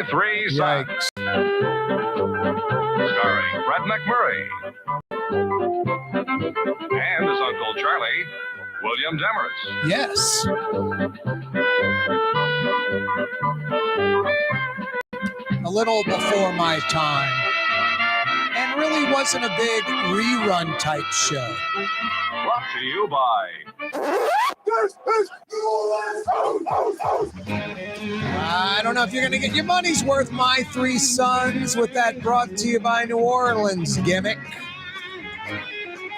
Three Sons. Starring Fred McMurray. And his Uncle Charlie, William Demarest. Yes. A little before my time. And really wasn't a big rerun type show. Brought to you by... I don't know if you're going to get your money's worth, My Three Sons, with that brought to you by New Orleans gimmick.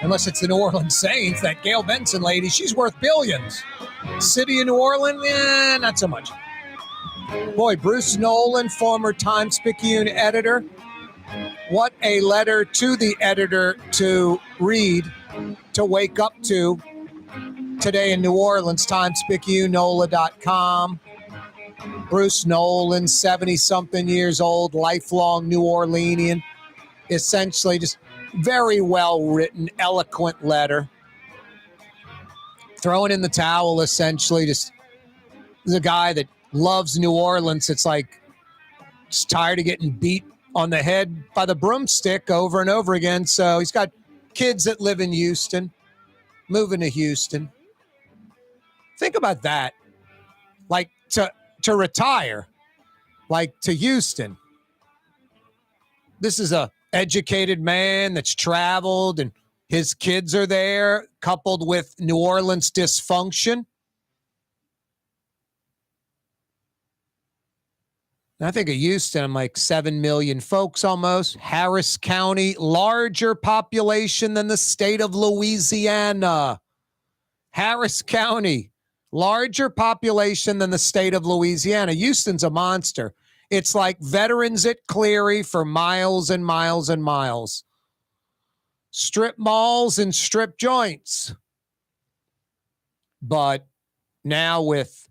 Unless it's the New Orleans Saints, that Gail Benson lady, she's worth billions. City of New Orleans, not so much. Boy, Bruce Nolan, former Times Picayune editor. What a letter to the editor to read, to wake up to today in New Orleans. Times Picayune, NOLA.com. Bruce Nolan, 70-something years old, lifelong New Orleanian. Essentially just very well-written, eloquent letter. Throwing in the towel, essentially. Just is a guy that loves New Orleans. It's like just tired of getting beat on the head by the broomstick over and over again. So he's got kids that live in Houston, moving to Houston. Think about that. Like to retire, like to Houston. This is a educated man that's traveled and his kids are there, coupled with New Orleans dysfunction. I think of Houston, I'm like 7 million folks almost. Harris County, larger population than the state of Louisiana. Harris County, larger population than the state of Louisiana. Houston's a monster. It's like veterans at Cleary for miles and miles and miles. Strip malls and strip joints. But now with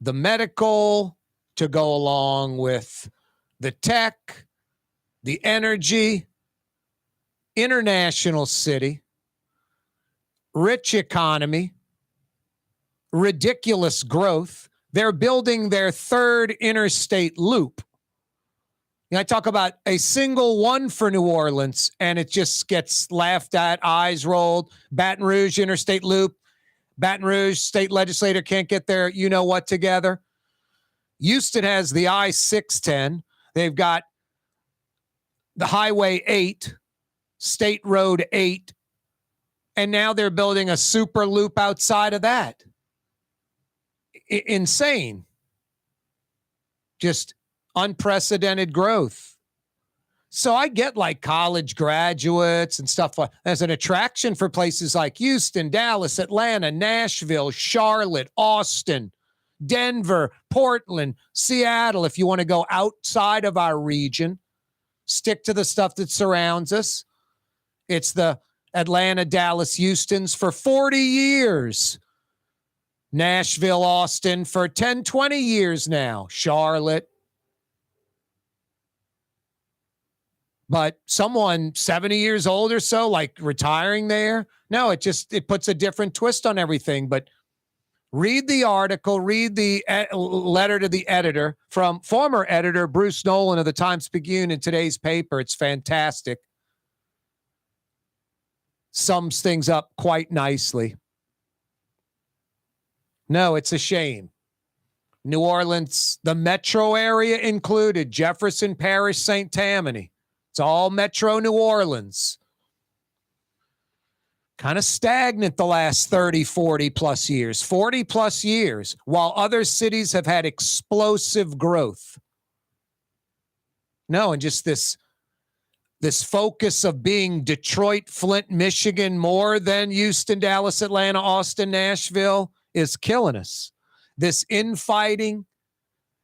the medical to go along with the tech, the energy, international city, rich economy, ridiculous growth. They're building their third interstate loop. I talk about a single one for New Orleans, and it just gets laughed at, eyes rolled. Baton Rouge interstate loop. Baton Rouge state legislator can't get their you-know-what together. Houston has the I-610. They've got the Highway 8, State Road 8, and now they're building a super loop outside of that. Insane. Just unprecedented growth. So I get like college graduates and stuff like as an attraction for places like Houston, Dallas, Atlanta, Nashville, Charlotte, Austin, Denver, Portland, Seattle. If you want to go outside of our region, stick to the stuff that surrounds us. It's the Atlanta, Dallas, Houstons for 40 years. Nashville, Austin for 10, 20 years now. Charlotte. But someone 70 years old or so, like retiring there, no, it puts a different twist on everything. But read the article, read the letter to the editor from former editor Bruce Nolan of the Times Picayune in today's paper. It's fantastic. Sums things up quite nicely. No, it's a shame. New Orleans, the metro area included, Jefferson Parish, St. Tammany. It's all metro New Orleans. Kind of stagnant the last 30, 40 plus years. 40 plus years, while other cities have had explosive growth. No, and just this focus of being Detroit, Flint, Michigan more than Houston, Dallas, Atlanta, Austin, Nashville is killing us. This infighting,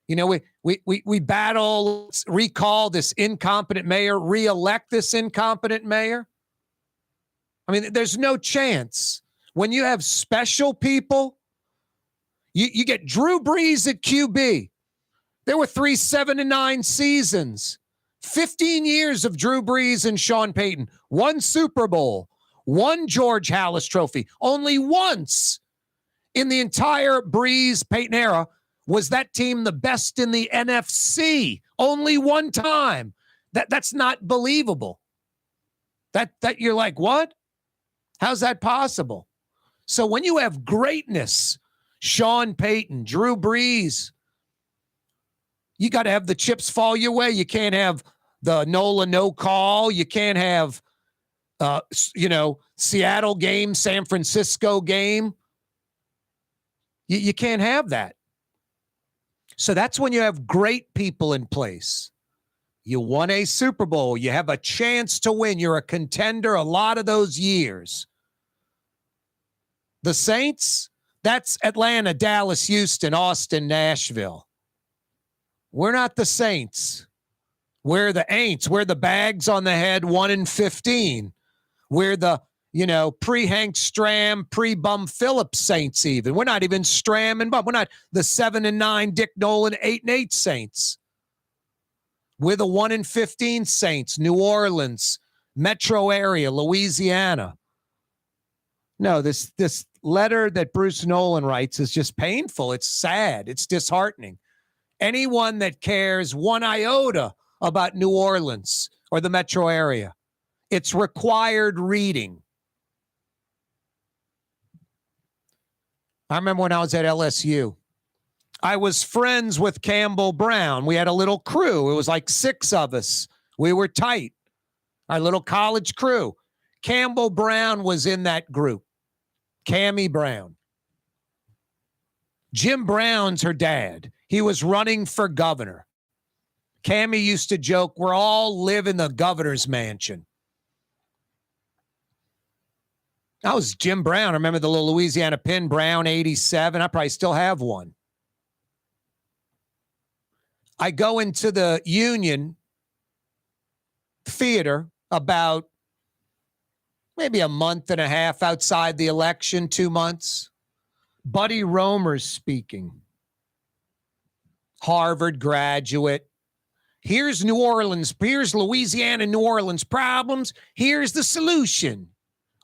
we battle, recall this incompetent mayor, reelect this incompetent mayor. I mean, there's no chance. When you have special people, you get Drew Brees at QB. There were 3 7-9 seasons, 15 years of Drew Brees and Sean Payton, 1 Super Bowl, 1 George Halas Trophy. Only once in the entire Brees Payton era was that team the best in the NFC. Only one time. That's not believable. That you're like, what? How's that possible? So when you have greatness, Sean Payton, Drew Brees, you got to have the chips fall your way. You can't have the NOLA no call. You can't have, Seattle game, San Francisco game. You can't have that. So that's when you have great people in place. You won a Super Bowl. You have a chance to win. You're a contender a lot of those years. The Saints, that's Atlanta, Dallas, Houston, Austin, Nashville. We're not the Saints. We're the Aints. We're the bags on the head, 1-15. We're the, pre-Hank Stram, pre-Bum Phillips Saints even. We're not even Stram and Bum. We're not the 7-9 Dick Nolan, 8-8 Saints. We're the 1-15 Saints, New Orleans, metro area, Louisiana. No, this letter that Bruce Nolan writes is just painful. It's sad. It's disheartening. Anyone that cares one iota about New Orleans or the metro area, it's required reading. I remember when I was at LSU, I was friends with Campbell Brown. We had a little crew. It was like 6 of us. We were tight. Our little college crew. Campbell Brown was in that group. Cammy Brown. Jim Brown's her dad. He was running for governor. Cammy used to joke, we're all live in the governor's mansion. That was Jim Brown. I remember the little Louisiana pin, Brown 87. I probably still have one. I go into the Union Theater about maybe a month and a half outside the election, 2 months. Buddy Romer's speaking. Harvard graduate. Here's New Orleans. Here's Louisiana, New Orleans problems. Here's the solution.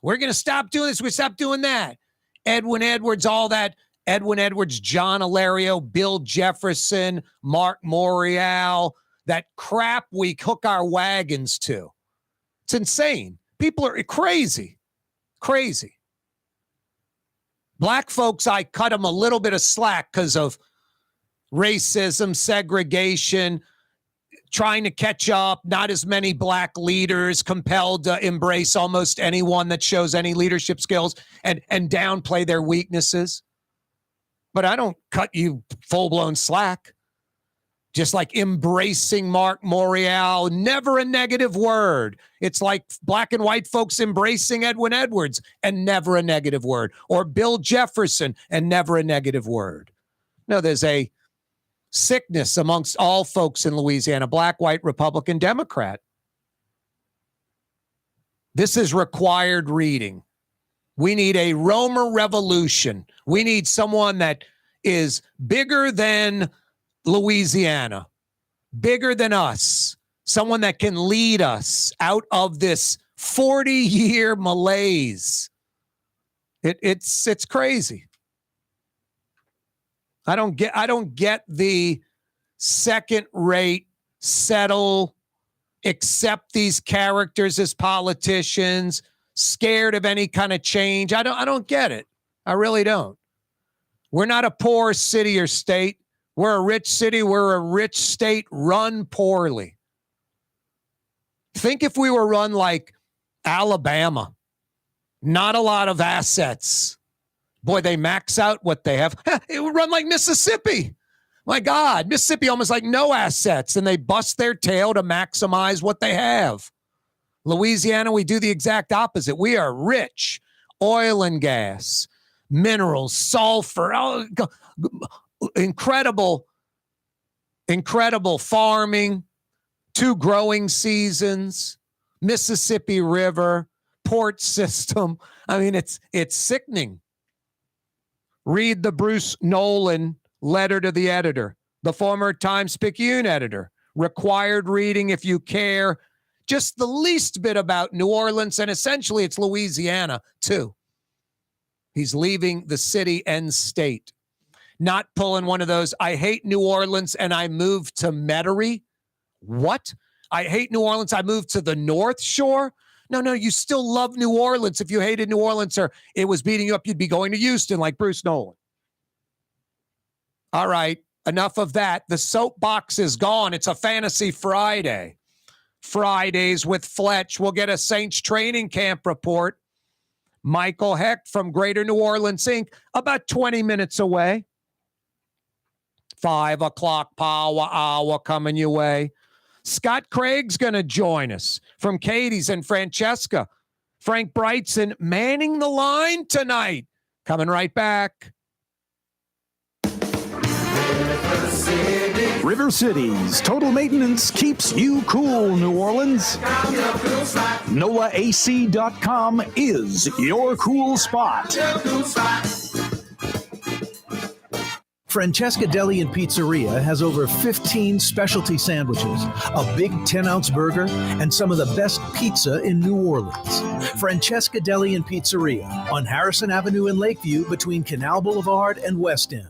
We're going to stop doing this. We stop doing that. Edwin Edwards, all that. Edwin Edwards, John Alario, Bill Jefferson, Mark Morial, that crap we hook our wagons to. It's insane. People are crazy. Crazy. Black folks, I cut them a little bit of slack because of racism, segregation, trying to catch up, not as many black leaders, compelled to embrace almost anyone that shows any leadership skills and downplay their weaknesses. But I don't cut you full-blown slack. Just like embracing Mark Morial, never a negative word. It's like black and white folks embracing Edwin Edwards and never a negative word. Or Bill Jefferson and never a negative word. No, there's a sickness amongst all folks in Louisiana, black, white, Republican, Democrat. This is required reading. We need a Romer revolution. We need someone that is bigger than Louisiana, bigger than us, someone that can lead us out of this 40-year malaise. It's crazy. I don't get the second-rate, settle, accept these characters as politicians, scared of any kind of change. I don't get it. I really don't. We're not a poor city or state. We're a rich city. We're a rich state run poorly. Think if we were run like Alabama, not a lot of assets. Boy, they max out what they have. It would run like Mississippi. My God, Mississippi almost like no assets, and they bust their tail to maximize what they have. Louisiana, we do the exact opposite. We are rich. Oil and gas, minerals, sulfur, incredible farming, 2 growing seasons, Mississippi River, port system. I mean, it's sickening. Read the Bruce Nolan letter to the editor, the former Times Picayune editor. Required reading if you care just the least bit about New Orleans, and essentially it's Louisiana too. He's leaving the city and state. Not pulling one of those, I hate New Orleans and I moved to Metairie. What? I hate New Orleans. I moved to the North Shore? No, you still love New Orleans. If you hated New Orleans or it was beating you up, you'd be going to Houston like Bruce Nolan. All right, enough of that. The soapbox is gone. It's a Fantasy Friday. Fridays with Fletch. We'll get a Saints training camp report. Michael Hecht from Greater New Orleans, Inc., about 20 minutes away. 5 o'clock power hour coming your way. Scot Craig's going to join us from Katie's and Francesca. Frank Brightson manning the line tonight. Coming right back. River City's total maintenance keeps you cool, New Orleans. NOLAAC.com is your cool spot. Francesca Deli and Pizzeria has over 15 specialty sandwiches, a big 10-ounce burger, and some of the best pizza in New Orleans. Francesca Deli and Pizzeria on Harrison Avenue in Lakeview between Canal Boulevard and West End.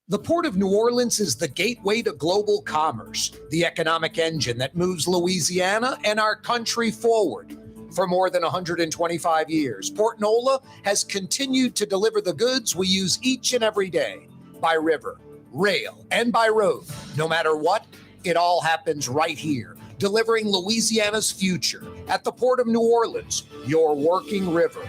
The Port of New Orleans is the gateway to global commerce, the economic engine that moves Louisiana and our country forward. For more than 125 years, Port NOLA has continued to deliver the goods we use each and every day. By river, rail, and by road. No matter what, it all happens right here, delivering Louisiana's future at the Port of New Orleans, your working river.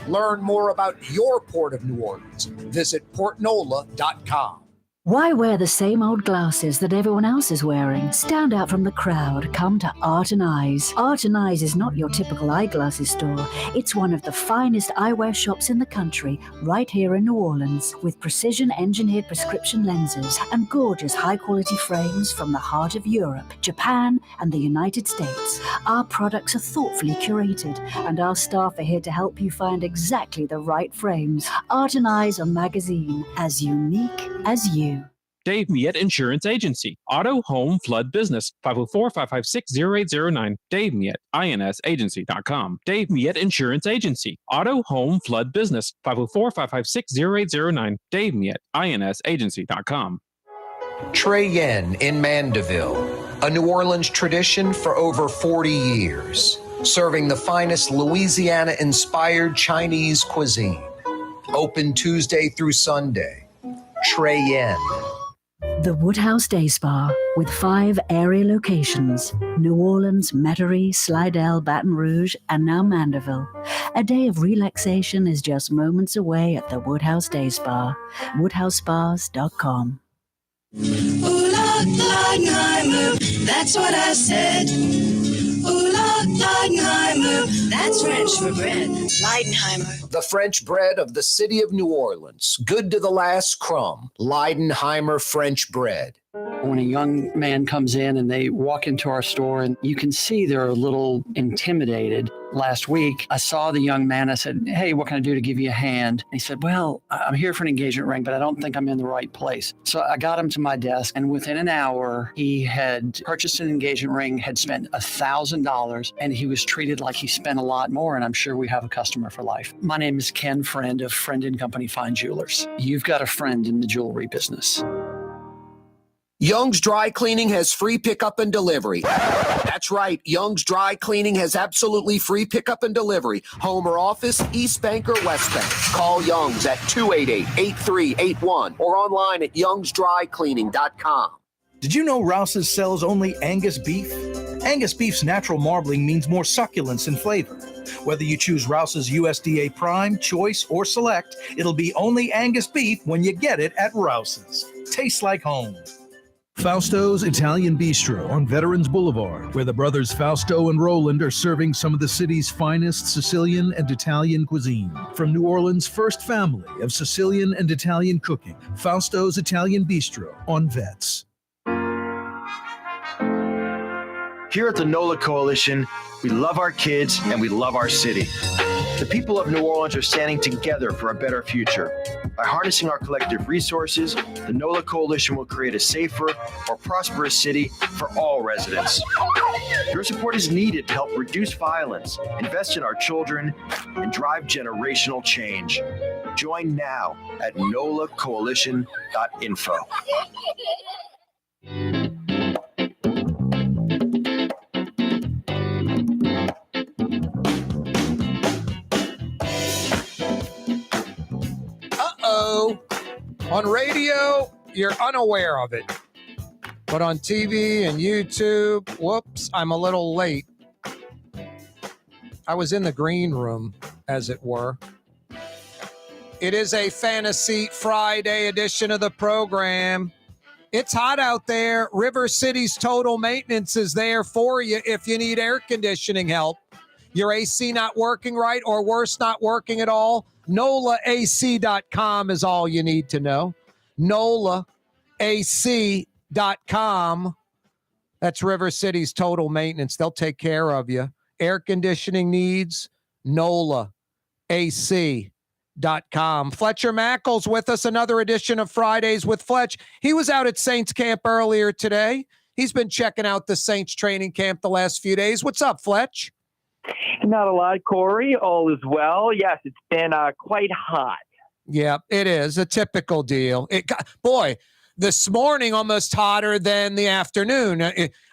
Learn more about your Port of New Orleans. Visit portnola.com. Why wear the same old glasses that everyone else is wearing? Stand out from the crowd. Come to Art and Eyes. Art and Eyes is not your typical eyeglasses store. It's one of the finest eyewear shops in the country, right here in New Orleans, with precision-engineered prescription lenses and gorgeous high-quality frames from the heart of Europe, Japan, and the United States. Our products are thoughtfully curated, and our staff are here to help you find exactly the right frames. Art and Eyes are magazine, as unique as you. Dave Miette Insurance Agency. Auto, home, flood, business. 504-556-0809. Dave Miette, INSagency.com. Dave Miette Insurance Agency. Auto, home, flood, business. 504-556-0809. Dave Miette, INSagency.com. Trey Yen in Mandeville, a New Orleans tradition for over 40 years, serving the finest Louisiana-inspired Chinese cuisine. Open Tuesday through Sunday. Trey Yen. The Woodhouse Day Spa, with 5 area locations, New Orleans, Metairie, Slidell, Baton Rouge, and now Mandeville. A day of relaxation is just moments away at the Woodhouse Day Spa, woodhousespas.com. Ooh, Leidenheimer, that's what I said. Ooh, Leidenheimer, that's French for bread. Leidenheimer. The French bread of the city of New Orleans. Good to the last crumb. Leidenheimer French bread. When a young man comes in and they walk into our store and you can see they're a little intimidated. Last week, I saw the young man. I said, "Hey, what can I do to give you a hand?" And he said, "Well, I'm here for an engagement ring, but I don't think I'm in the right place." So I got him to my desk, and within an hour, he had purchased an engagement ring, had spent $1,000, and he was treated like he spent a lot more, and I'm sure we have a customer for life. My name is Ken Friend of Friend & Company Fine Jewelers. You've got a friend in the jewelry business. Young's Dry Cleaning has free pickup and delivery. That's right. Young's Dry Cleaning has absolutely free pickup and delivery. Home or office, East Bank or West Bank. Call Young's at 288-8381 or online at youngsdrycleaning.com. Did you know Rouse's sells only Angus beef? Angus beef's natural marbling means more succulence and flavor. Whether you choose Rouse's USDA Prime, Choice, or Select, it'll be only Angus beef when you get it at Rouse's. Tastes like home. Fausto's Italian Bistro on Veterans Boulevard, where the brothers Fausto and Roland are serving some of the city's finest Sicilian and Italian cuisine. From New Orleans' first family of Sicilian and Italian cooking, Fausto's Italian Bistro on Vets. Here at the NOLA Coalition, we love our kids and we love our city. The people of New Orleans are standing together for a better future. By harnessing our collective resources, the NOLA Coalition will create a safer, more prosperous city for all residents. Your support is needed to help reduce violence, invest in our children, and drive generational change. Join now at nolacoalition.info. show. On radio, you're unaware of it. But on TV and YouTube, whoops, I'm a little late. I was in the green room, as it were. It is a Fantasy Friday edition of the program. It's hot out there. River City's Total Maintenance is there for you if you need air conditioning help. Your AC not working right, or worse, not working at all? NOLAAC.com is all you need to know. NOLAAC.com. That's River City's Total Maintenance. They'll take care of you. Air conditioning needs, NOLAAC.com. Fletcher Mackel's with us, another edition of Fridays with Fletch. He was out at Saints camp earlier today. He's been checking out the Saints training camp the last few days. What's up, Fletch? Not a lot, Corey. All is well. Yes, it's been quite hot. Yeah, it is a typical deal. Boy, this morning almost hotter than the afternoon.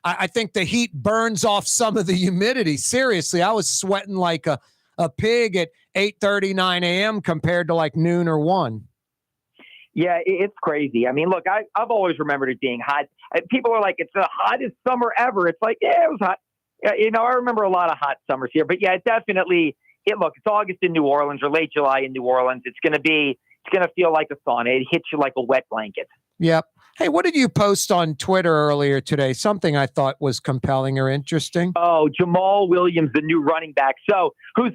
I think the heat burns off some of the humidity. Seriously, I was sweating like a pig at 8:30, 9 a.m. compared to like noon or 1. Yeah, it's crazy. I mean, look, I've always remembered it being hot. People are like, it's the hottest summer ever. It's like, yeah, it was hot. You know, I remember a lot of hot summers here, but yeah, look, it's August in New Orleans or late July in New Orleans. It's going to feel like a sauna. It hits you like a wet blanket. Yep. Hey, what did you post on Twitter earlier today? Something I thought was compelling or interesting. Oh, Jamal Williams, the new running back. So he's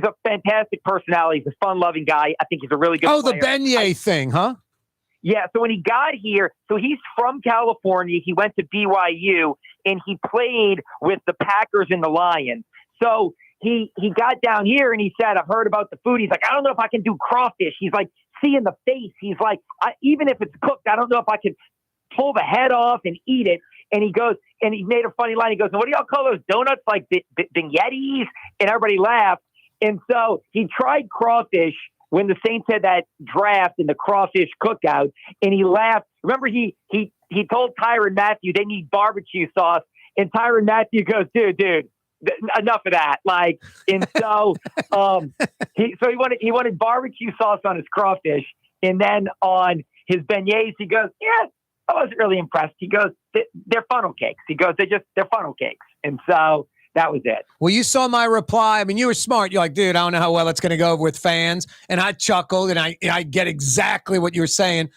a fantastic personality. He's a fun-loving guy. I think he's a really good player. The Beignets thing, huh? Yeah, so when he got here, so he's from California. He went to BYU, and he played with the Packers and the Lions. So he got down here, and he said, I've heard about the food. He's like, I don't know if I can do crawfish. He's like, see in the face. He's like, even if it's cooked, I don't know if I can pull the head off and eat it. And he goes, and he made a funny line. He goes, what do y'all call those donuts? Like Beignets? And everybody laughed. And so he tried crawfish when the Saints had that draft in the crawfish cookout, and he laughed. Remember, he told Tyrann Mathieu they need barbecue sauce, and Tyrann Mathieu goes, dude, enough of that. Like, and so he wanted barbecue sauce on his crawfish, and then on his beignets, he goes, yeah, I wasn't really impressed. He goes, they're funnel cakes. He goes, they're funnel cakes, and so. That was it. Well, you saw my reply. I mean, you were smart. You're like, dude, I don't know how well it's going to go over with fans. And I chuckled, and I get exactly what you're saying.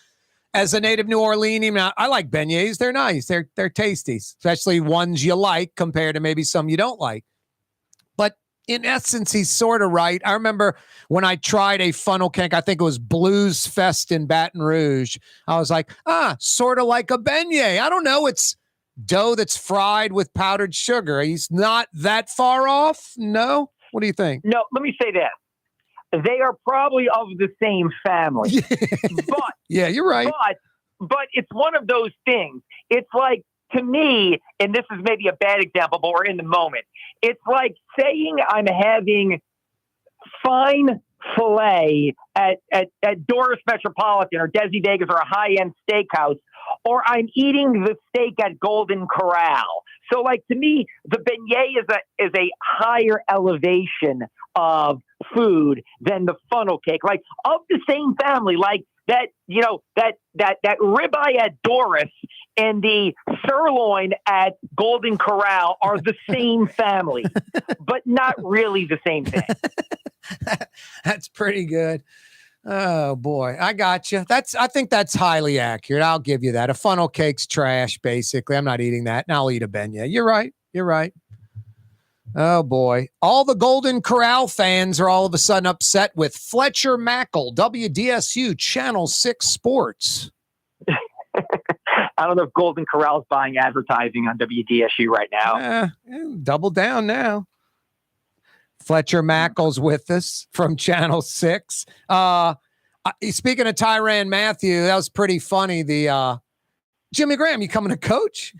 As a native New Orleanian, I like beignets. They're nice. They're tasty, especially ones you like compared to maybe some you don't like. But in essence, he's sort of right. I remember when I tried a funnel cake, I think it was Blues Fest in Baton Rouge. I was like, sort of like a beignet. I don't know. It's dough that's fried with powdered sugar. He's not that far off. No? What do you think? No, let me say this. They are probably of the same family. But yeah, you're right. But it's one of those things. It's like, to me, and this is maybe a bad example, but we're in the moment. It's like saying I'm having fine filet at Doris Metropolitan or Desi Vegas or a high-end steakhouse, or I'm eating the steak at Golden Corral. So, like, to me, the beignet is a higher elevation of food than the funnel cake. Like, of the same family, like that, you know, that ribeye at Doris and the sirloin at Golden Corral are the same family, but not really the same thing. That's pretty good. Oh boy, I got you. I think that's highly accurate. I'll give you that. A funnel cake's trash, basically. I'm not eating that, and I'll eat a beignet. You're right. Oh boy, all the Golden Corral fans are all of a sudden upset with Fletcher Mackel, WDSU Channel 6 Sports. I don't know if Golden Corral's buying advertising on WDSU right now. Double down now. Fletcher Mackel's with us from Channel 6. Speaking of Tyrann Mathieu, that was pretty funny. The Jimmy Graham, you coming to coach?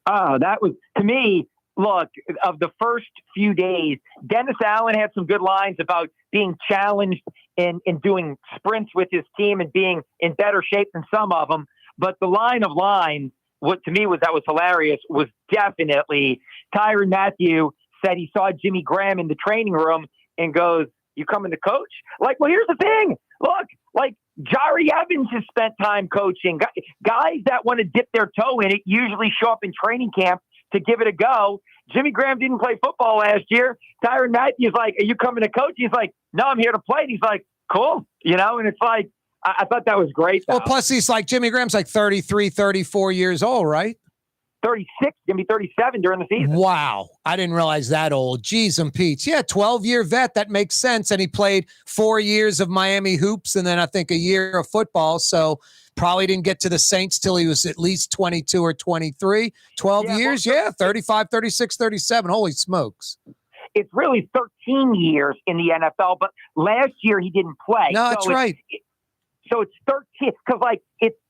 That was, to me, look, of the first few days, Dennis Allen had some good lines about being challenged in doing sprints with his team and being in better shape than some of them. But the line of lines, what to me was hilarious, was definitely Tyrann Mathieu said he saw Jimmy Graham in the training room and goes, you coming to coach? Like, well, here's the thing. Look, like Jari Evans has spent time coaching. Guys that want to dip their toe in it usually show up in training camp to give it a go. Jimmy Graham didn't play football last year. Tyrann Mathieu's like, are you coming to coach? He's like, no, I'm here to play. And he's like, cool. And it's like, I thought that was great. Well, plus he's like, Jimmy Graham's like 33, 34 years old, right? 36, going to be 37 during the season. Wow. I didn't realize that old. Jeez and Pete's. Yeah, 12-year vet. That makes sense. And he played 4 years of Miami hoops and then I think a year of football. So probably didn't get to the Saints till he was at least 22 or 23. 12 years, 35, 36, 37. Holy smokes. It's really 13 years in the NFL, but last year he didn't play. No, that's right. So it's 13 because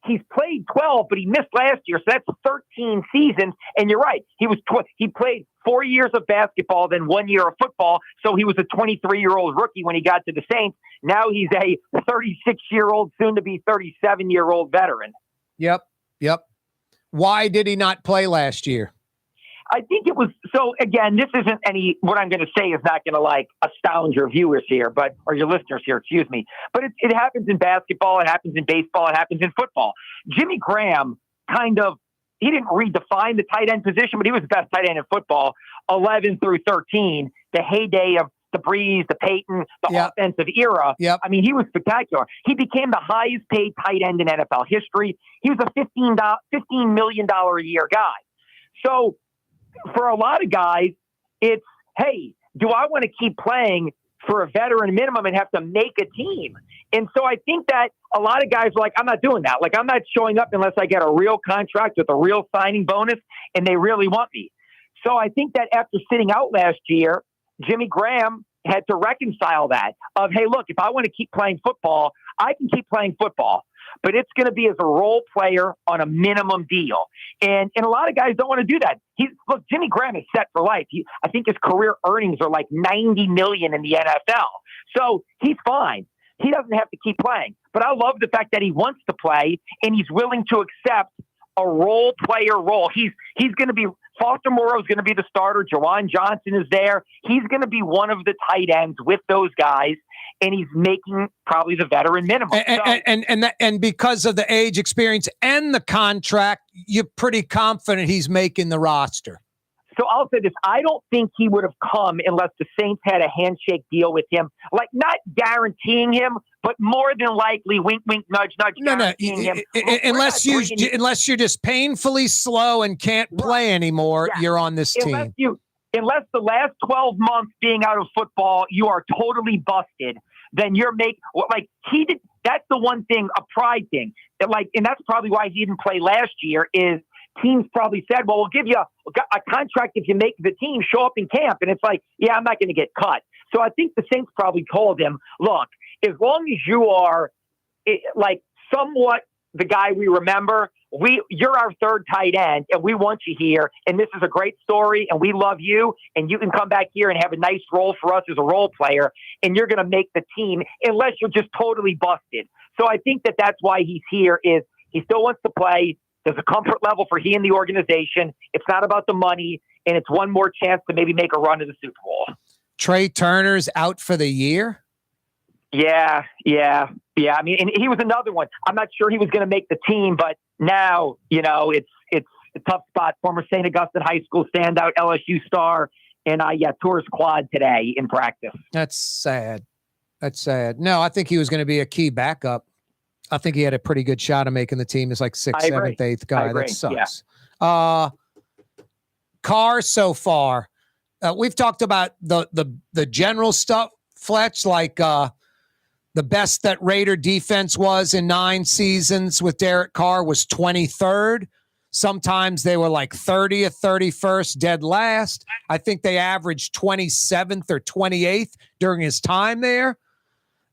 he's played 12, but he missed last year. So that's 13 seasons. And you're right. He played 4 years of basketball, then 1 year of football. So he was a 23-year-old rookie when he got to the Saints. Now he's a 36-year-old, soon to be 37-year-old veteran. Yep. Why did he not play last year? I think it was, so again, this isn't what I'm going to say is not going to astound your viewers here, or your listeners here, excuse me. But it happens in basketball, it happens in baseball, it happens in football. Jimmy Graham he didn't redefine the tight end position, but he was the best tight end in football, 11 through 13, the heyday of the Breeze, the Peyton, the offensive era. Yep. I mean, he was spectacular. He became the highest paid tight end in NFL history. He was a $15 million a year guy. So, for a lot of guys, it's, hey, do I want to keep playing for a veteran minimum and have to make a team? And so I think that a lot of guys are like, I'm not doing that. I'm not showing up unless I get a real contract with a real signing bonus and they really want me. So I think that after sitting out last year, Jimmy Graham had to reconcile that of, hey, look, if I want to keep playing football, I can keep playing football. But it's going to be as a role player on a minimum deal. And a lot of guys don't want to do that. Look, Jimmy Graham is set for life. I think his career earnings are like $90 million in the NFL. So he's fine. He doesn't have to keep playing. But I love the fact that he wants to play and he's willing to accept a role player role. He's going to be, Foster Moreau is going to be the starter. Jawan Johnson is there. He's going to be one of the tight ends with those guys. And he's making probably the veteran minimum. And because of the age, experience, and the contract, you're pretty confident he's making the roster. So I'll say this. I don't think he would have come unless the Saints had a handshake deal with him. Not guaranteeing him, but more than likely, wink, wink, nudge, nudge, guaranteeing him. Unless you're just painfully slow and can't play anymore, you're on this team. Unless the last 12 months being out of football, you are totally busted, then you're he did. That's the one thing, a pride thing. And that's probably why he didn't play last year is teams probably said, well, we'll give you a contract if you make the team, show up in camp. And it's like, yeah, I'm not going to get cut. So I think the Saints probably told him, look, as long as you are somewhat the guy we remember, you're our third tight end and we want you here. And this is a great story and we love you. And you can come back here and have a nice role for us as a role player. And you're going to make the team unless you're just totally busted. So I think that's why he's here is he still wants to play. There's a comfort level for he and the organization. It's not about the money. And it's one more chance to maybe make a run to the Super Bowl. Trai Turner's out for the year. Yeah. I mean, and he was another one. I'm not sure he was going to make the team, but now, it's a tough spot. Former St. Augustine High School standout, LSU star, and tore his quad today in practice. That's sad. No, I think he was going to be a key backup. I think he had a pretty good shot of making the team as 6th, 7th, 8th guy. That sucks. Yeah. Kaare so far. We've talked about the general stuff, Fletch, the best that Raider defense was in 9 seasons with Derek Carr was 23rd. Sometimes they were 30th, 31st, dead last. I think they averaged 27th or 28th during his time there.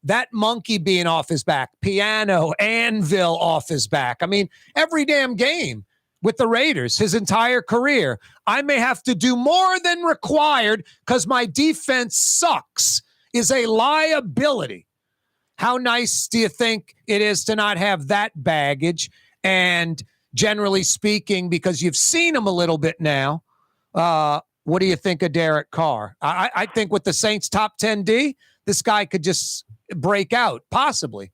That monkey being off his back, piano, anvil off his back. I mean, every damn game with the Raiders, his entire career. I may have to do more than required because my defense sucks is a liability. How nice do you think it is to not have that baggage? And generally speaking, because you've seen him a little bit now, what do you think of Derek Carr? I think with the Saints top 10 D, this guy could just break out, possibly.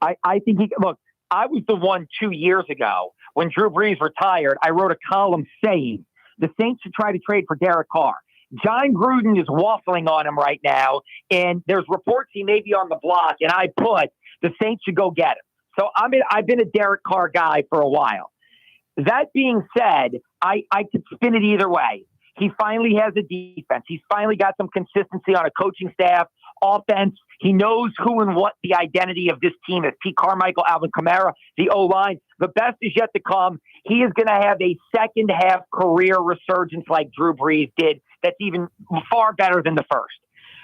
I think look, I was the one 2 years ago when Drew Brees retired. I wrote a column saying the Saints should try to trade for Derek Carr. John Gruden is waffling on him right now, and there's reports he may be on the block, and I put the Saints should go get him. So I've been a Derek Carr guy for a while. That being said, I could spin it either way. He finally has a defense. He's finally got some consistency on a coaching staff, offense. He knows who and what the identity of this team is. Pete Carmichael, Alvin Kamara, the O-line. The best is yet to come. He is going to have a second half career resurgence like Drew Brees did. That's even far better than the first.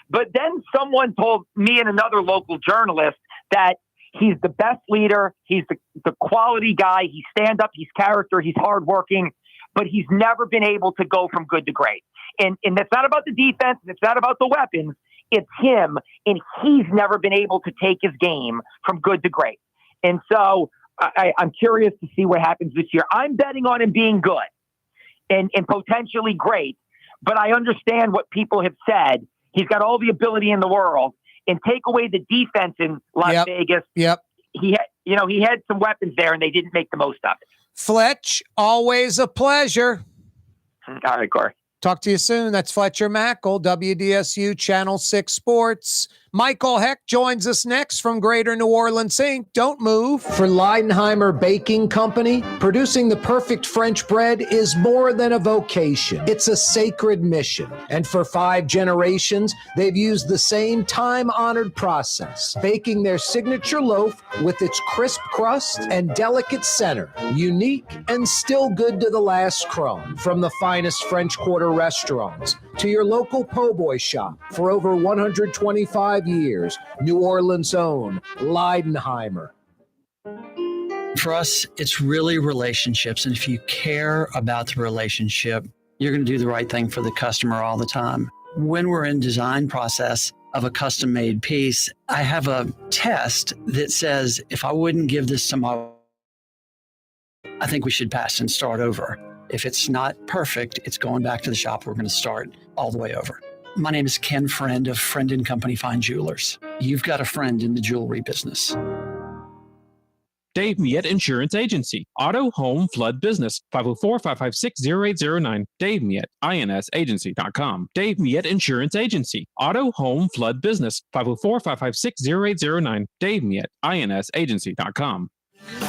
But then someone told me and another local journalist that he's the best leader. He's the quality guy. He's stand-up. He's character. He's hardworking. But he's never been able to go from good to great. And that's not about the defense. And it's not about the weapons. It's him. And he's never been able to take his game from good to great. And so I'm curious to see what happens this year. I'm betting on him being good and potentially great. But I understand what people have said. He's got all the ability in the world. And take away the defense in Las Vegas. Yep. He had some weapons there, and they didn't make the most of it. Fletch, always a pleasure. All right, Corey. Talk to you soon. That's Fletcher Mackel, WDSU Channel 6 Sports. Michael Hecht joins us next from Greater New Orleans Inc. Don't move. For Leidenheimer Baking Company, producing the perfect French bread is more than a vocation. It's a sacred mission. And for 5 generations, they've used the same time-honored process, baking their signature loaf with its crisp crust and delicate center, unique and still good to the last crumb. From the finest French Quarter restaurants to your local po' boy shop, for over 125 years, New Orleans' own Leidenheimer. For us, it's really relationships. And if you care about the relationship, you're going to do the right thing for the customer all the time. When we're in design process of a custom made piece, I have a test that says, if I wouldn't give this to my, I think we should pass and start over. If it's not perfect, it's going back to the shop. We're going to start all the way over. My name is Ken Friend of Friend & Company Fine Jewelers. You've got a friend in the jewelry business. Dave Miette Insurance Agency. Auto, home, flood business. 504-556-0809. Dave Miette, INSagency.com. Dave Miette Insurance Agency. Auto, home, flood business. 504-556-0809. Dave Miette, INSagency.com.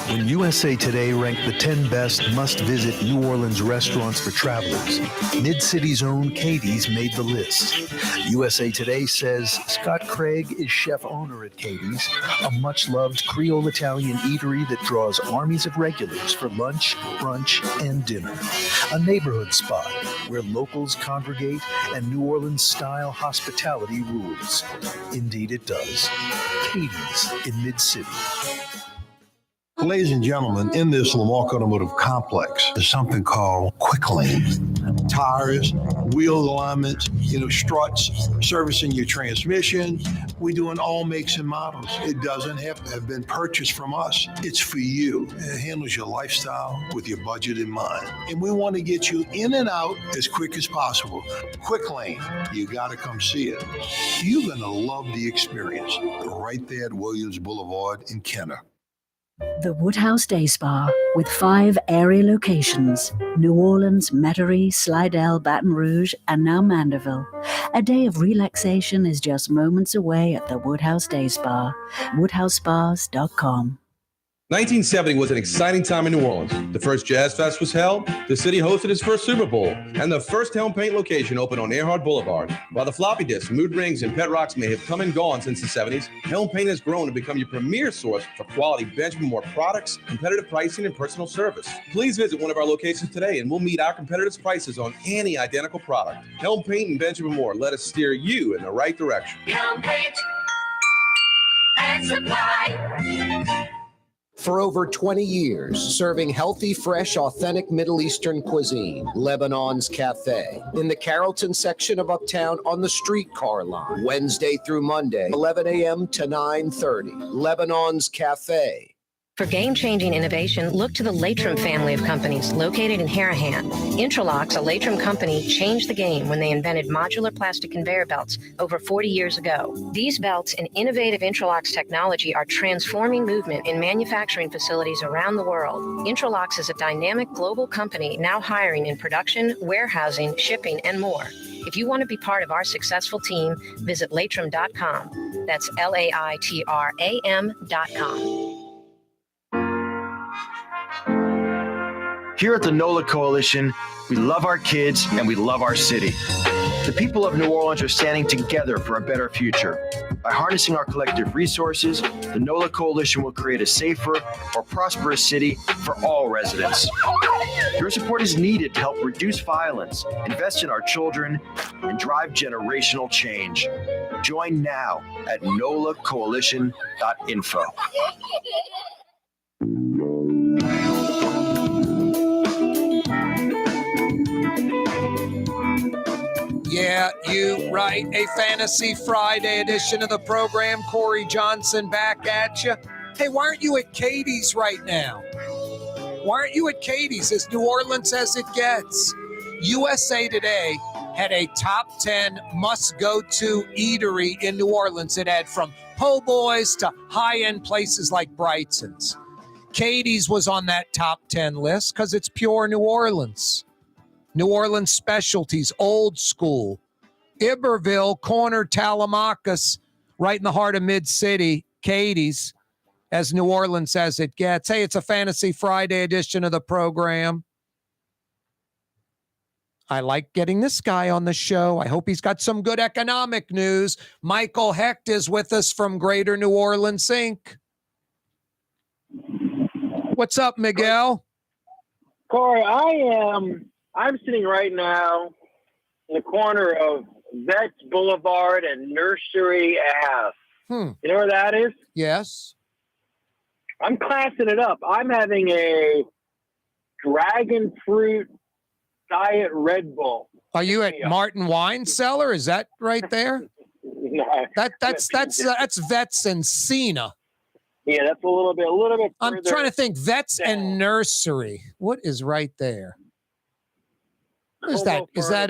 When USA Today ranked the 10 best must-visit New Orleans restaurants for travelers, Mid-City's own Katie's made the list. USA Today says Scot Craig is chef-owner at Katie's, a much-loved Creole Italian eatery that draws armies of regulars for lunch, brunch, and dinner. A neighborhood spot where locals congregate and New Orleans-style hospitality rules. Indeed it does. Katie's in Mid-City. Ladies and gentlemen, in this Lamarck Automotive Complex, there's something called Quick Lane. Tires, wheel alignments, struts, servicing your transmission. We're doing all makes and models. It doesn't have to have been purchased from us. It's for you. It handles your lifestyle with your budget in mind. And we want to get you in and out as quick as possible. Quick Lane, you got to come see it. You're going to love the experience right there at Williams Boulevard in Kenner. The Woodhouse Day Spa, with 5 area locations: New Orleans, Metairie, Slidell, Baton Rouge, and now Mandeville. A day of relaxation is just moments away at the Woodhouse Day Spa. WoodhouseSpas.com. 1970 was an exciting time in New Orleans. The first Jazz Fest was held, the city hosted its first Super Bowl, and the first Helm Paint location opened on Earhart Boulevard. While the floppy disks, mood rings, and pet rocks may have come and gone since the 70s, Helm Paint has grown to become your premier source for quality Benjamin Moore products, competitive pricing, and personal service. Please visit one of our locations today and we'll meet our competitors' prices on any identical product. Helm Paint and Benjamin Moore, let us steer you in the right direction. Helm Paint and Supply. For over 20 years, serving healthy, fresh, authentic Middle Eastern cuisine, Lebanon's Cafe. In the Carrollton section of Uptown on the streetcar line, Wednesday through Monday, 11 a.m. to 9:30. Lebanon's Cafe. For game-changing innovation, look to the Latrim family of companies located in Harahan. Intralox, a Latrim company, changed the game when they invented modular plastic conveyor belts over 40 years ago. These belts and innovative Intralox technology are transforming movement in manufacturing facilities around the world. Intralox is a dynamic global company now hiring in production, warehousing, shipping, and more. If you want to be part of our successful team, visit Latrim.com. That's LAITRAM.com. Here at the NOLA Coalition, we love our kids and we love our city. The people of New Orleans are standing together for a better future. By harnessing our collective resources, the NOLA Coalition will create a safer, more prosperous city for all residents. Your support is needed to help reduce violence, invest in our children, and drive generational change. Join now at nolacoalition.info. Yeah, you right. A Fantasy Friday edition of the program. Corey Johnson back at you. Hey, why aren't you at Katie's right now? Why aren't you at Katie's? As New Orleans as it gets. USA Today had a top 10 must-go-to eatery in New Orleans. It had from po' boys to high-end places like Brightson's. Katie's was on that top 10 list because it's pure New Orleans. New Orleans specialties, old school. Iberville, corner Talamacus, right in the heart of Mid-City. Katie's, as New Orleans as it gets. Hey, it's a Fantasy Friday edition of the program. I like getting this guy on the show. I hope he's got some good economic news. Michael Hecht is with us from Greater New Orleans, Inc. What's up, Miguel? Corey, I'm sitting right now in the corner of Vets Boulevard and Nursery Ave. You know where that is? Yes. I'm classing it up. I'm having a dragon fruit diet Red Bull. Are you at Martin Wine Cellar? Is that right there? No, That's Vets and Cena. Yeah, that's a little bit. I'm trying to think. Vets and Nursery. What is right there? What is that? Is that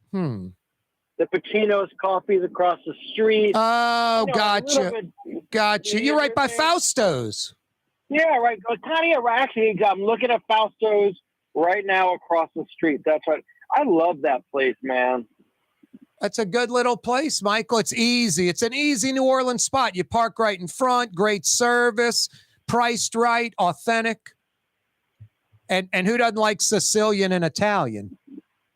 The Pacino's Coffee's across the street. Oh, gotcha. Gotcha. You're right by Fausto's. Yeah, right. Actually, I'm looking at Fausto's right now across the street. That's right. I love that place, man. That's a good little place, Michael. It's easy. It's an easy New Orleans spot. You park right in front, great service, priced right, authentic. And who doesn't like Sicilian and Italian?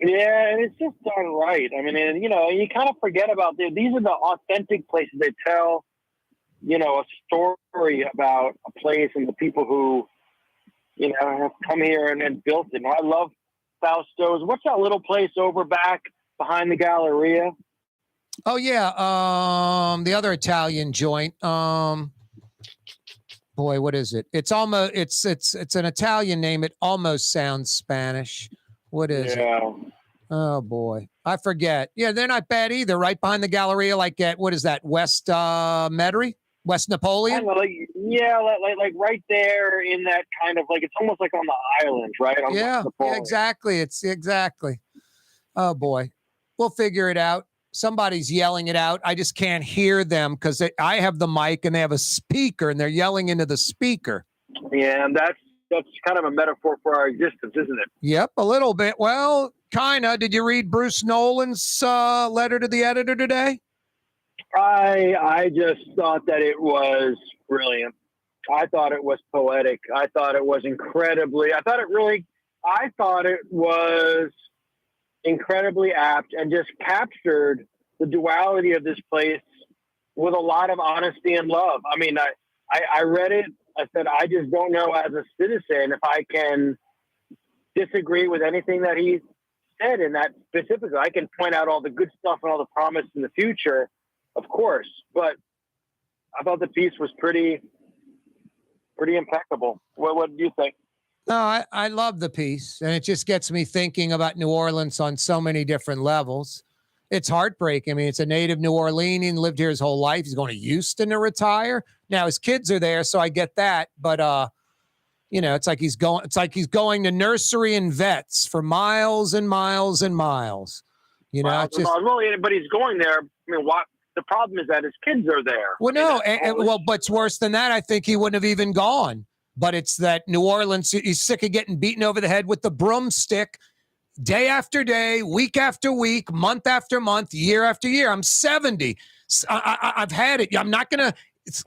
Yeah, and it's just done right. I mean, and, you kind of forget about these are the authentic places. They tell, a story about a place and the people who, have come here and built it. And I love Fausto's. What's that little place over back behind the Galleria? Oh, yeah. The other Italian joint. Boy, what is it? It's almost it's an Italian name. It almost sounds Spanish. What is it? Oh boy, I forget. Yeah, they're not bad either. Right behind the Galleria, like at what is that? West Metairie? West Napoleon? Like right there in that kind of it's almost like on the island, right? Yeah, exactly. It's exactly. Oh boy, we'll figure it out. Somebody's yelling it out. I just can't hear them because I have the mic and they have a speaker and they're yelling into the speaker. Yeah, and that's kind of a metaphor for our existence, isn't it? Yep, a little bit. Well, kind of. Did you read Bruce Nolan's letter to the editor today? I just thought that it was brilliant. I thought it was poetic. I thought it was incredibly apt and just captured the duality of this place with a lot of honesty and love. I mean, I read it. I said, I just don't know as a citizen if I can disagree with anything that he said in that specifically. I can point out all the good stuff and all the promise in the future, of course, but I thought the piece was pretty impeccable. What do you think? No, I love the piece, and it just gets me thinking about New Orleans on so many different levels. It's heartbreaking. I mean, it's a native New Orleanian, lived here his whole life. He's going to Houston to retire. Now his kids are there, so I get that. But it's like he's going to nursery and vets for miles and miles and miles. But he's going there. I mean, what the problem is that his kids are there. Well, but it's worse than that. I think he wouldn't have even gone. But it's that New Orleans, he's sick of getting beaten over the head with the broomstick day after day, week after week, month after month, year after year. I'm 70. I've had it. I'm not going to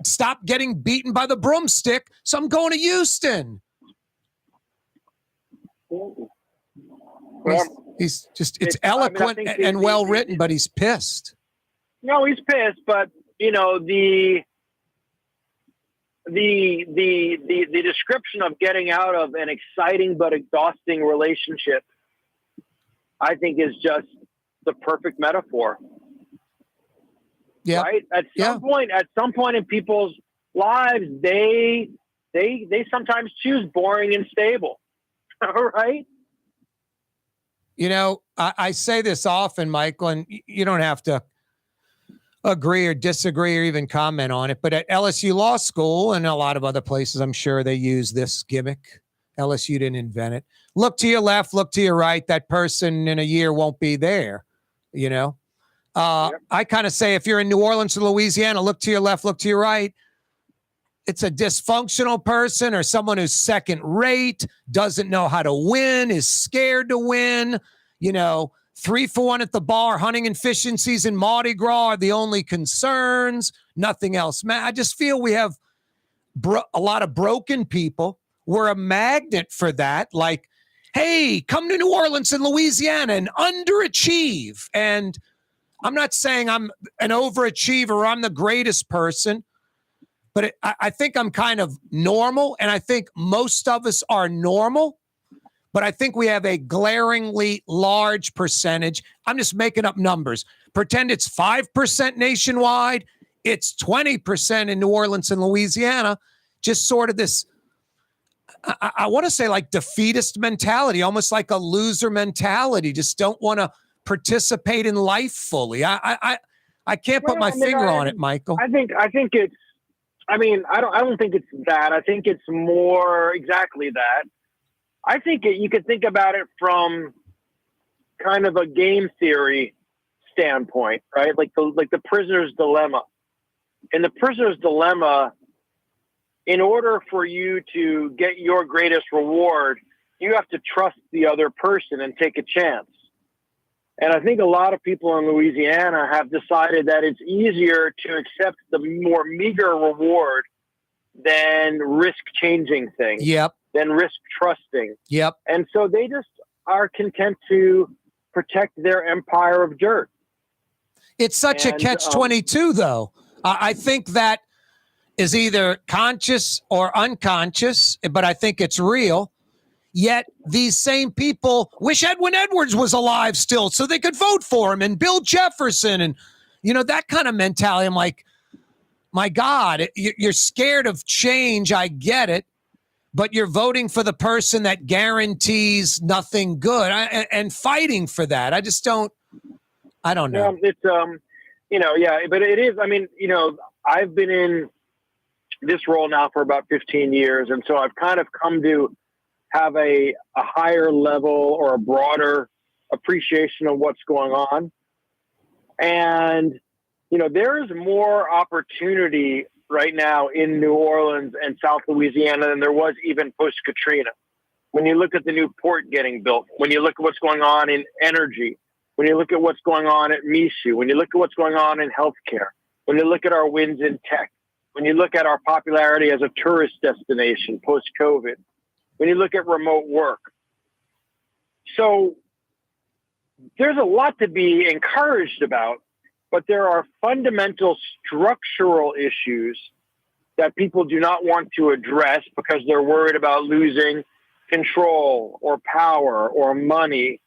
stop getting beaten by the broomstick, so I'm going to Houston. He's just, it's eloquent and well written, but he's pissed. No, he's pissed, but the description of getting out of an exciting but exhausting relationship, I think, is just the perfect metaphor. Yeah. Right? At some point in people's lives, they sometimes choose boring and stable. All right? I say this often, Michael, and you don't have to agree or disagree or even comment on it, but at LSU Law School and a lot of other places, I'm sure they use this gimmick. LSU didn't invent it. Look to your left, look to your right. That person in a year won't be there, I kind of say if you're in New Orleans or Louisiana, look to your left, look to your right. It's a dysfunctional person or someone who's second rate, doesn't know how to win, is scared to win, 3-for-1 at the bar, hunting and fishing season, Mardi Gras are the only concerns, nothing else. Man, I just feel we have a lot of broken people. We're a magnet for that. Like, hey, come to New Orleans and Louisiana and underachieve. And I'm not saying I'm an overachiever or I'm the greatest person, but I think I'm kind of normal, and I think most of us are normal. But I think we have a glaringly large percentage. I'm just making up numbers. Pretend it's 5% nationwide. It's 20% in New Orleans and Louisiana. Just sort of this, I want to say like defeatist mentality, almost like a loser mentality. Just don't want to participate in life fully. I can't put my finger on it, Michael. I think it's, I don't think it's that. I think it's more exactly that. I think you could think about it from kind of a game theory standpoint, right? Like the prisoner's dilemma. In the prisoner's dilemma, in order for you to get your greatest reward, you have to trust the other person and take a chance. And I think a lot of people in Louisiana have decided that it's easier to accept the more meager reward than risk changing things. Yep. Than risk trusting. Yep. And so they just are content to protect their empire of dirt. It's such a catch-22, though. I think that is either conscious or unconscious, but I think it's real. Yet these same people wish Edwin Edwards was alive still so they could vote for him, and Bill Jefferson, and, that kind of mentality. I'm like, my God, you're scared of change. I get it. But you're voting for the person that guarantees nothing good and fighting for that. I don't know. It's, but it is, I've been in this role now for about 15 years. And so I've kind of come to have a higher level or a broader appreciation of what's going on. And, there is more opportunity right now in New Orleans and South Louisiana than there was even post-Katrina. When you look at the new port getting built, when you look at what's going on in energy, when you look at what's going on at Michoud, when you look at what's going on in healthcare, when you look at our wins in tech, when you look at our popularity as a tourist destination post-COVID, when you look at remote work. So there's a lot to be encouraged about, but there are fundamental structural issues that people do not want to address because they're worried about losing control or power or money,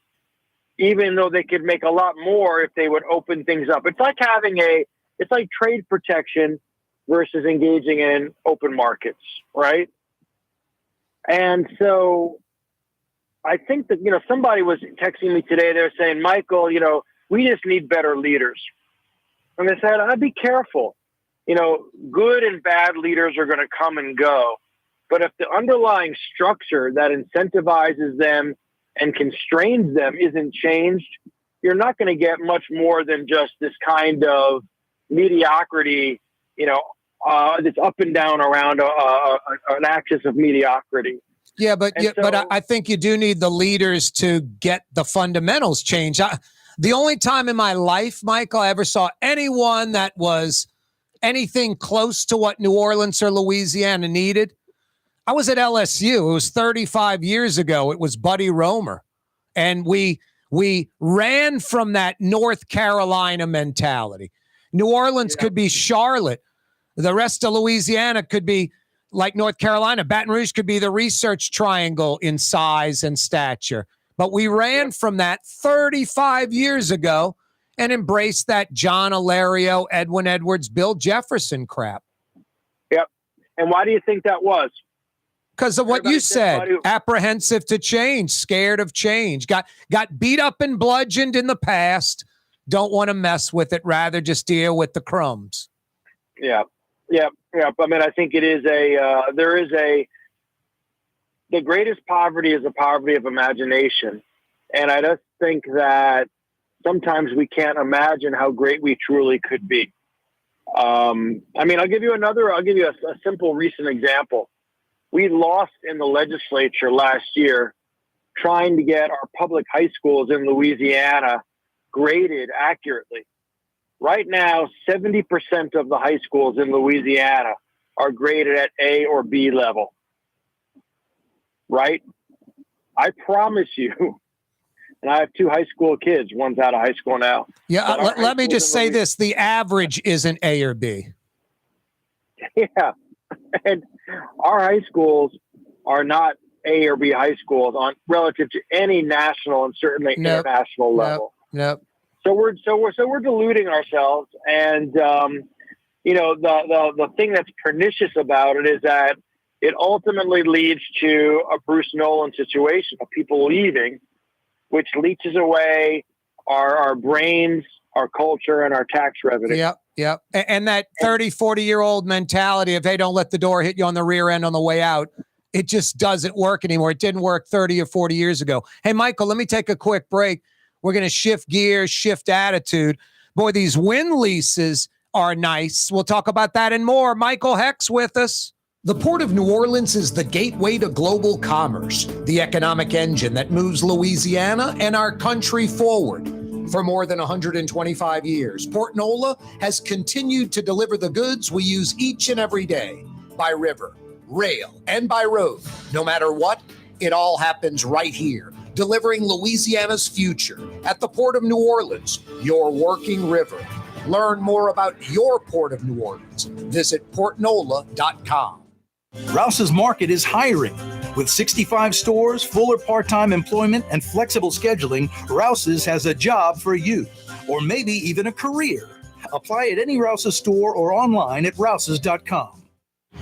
even though they could make a lot more if they would open things up. It's like it's like trade protection versus engaging in open markets, right? And so I think that, somebody was texting me today. They're saying, Michael, we just need better leaders. And they said, I'd be careful. You know, good and bad leaders are going to come and go. But if the underlying structure that incentivizes them and constrains them isn't changed, you're not going to get much more than just this kind of mediocrity, you know, that's up and down around an axis of mediocrity. Yeah, but I think you do need the leaders to get the fundamentals changed. The only time in my life, Michael, I ever saw anyone that was anything close to what New Orleans or Louisiana needed, I was at LSU. It was 35 years ago. It was Buddy Romer. And we ran from that North Carolina mentality. New Orleans could be Charlotte. The rest of Louisiana could be like North Carolina. Baton Rouge could be the Research Triangle in size and stature. But we ran from that 35 years ago and embraced that John Alario, Edwin Edwards, Bill Jefferson crap. Yep. And why do you think that was? Because of what you said, apprehensive to change, scared of change, got beat up and bludgeoned in the past, don't want to mess with it, rather just deal with the crumbs. Yeah. I mean, I think it is the greatest poverty is a poverty of imagination. And I just think that sometimes we can't imagine how great we truly could be. I mean, I'll give you a simple recent example. We lost in the legislature last year trying to get our public high schools in Louisiana graded accurately. Right now, 70% of the high schools in Louisiana are graded at A or B level. Right? I promise you, and I have 2 high school kids. One's out of high school now. Yeah, let me just say this. The average isn't A or B. Yeah. And our high schools are not A or B high schools on relative to any national and certainly international level. Nope. So we're deluding ourselves. And, you know, the thing that's pernicious about it is that it ultimately leads to a Bruce Nolan situation of people leaving, which leaches away our brains, our culture, and our tax revenue. Yep. And that 30, 40-year-old mentality of, hey, don't let the door hit you on the rear end on the way out, it just doesn't work anymore. It didn't work 30 or 40 years ago. Hey, Michael, let me take a quick break. We're going to shift gears, shift attitude. Boy, these wind leases are nice. We'll talk about that and more. Michael Hecht's with us. The Port of New Orleans is the gateway to global commerce, the economic engine that moves Louisiana and our country forward. For more than 125 years, Port NOLA has continued to deliver the goods we use each and every day by river, rail, and by road. No matter what, it all happens right here, delivering Louisiana's future at the Port of New Orleans, your working river. Learn more about your Port of New Orleans. Visit portnola.com. Rouse's Market is hiring. With 65 stores, full or part-time employment, and flexible scheduling, Rouse's has a job for you, or maybe even a career. Apply at any Rouse's store or online at rouses.com.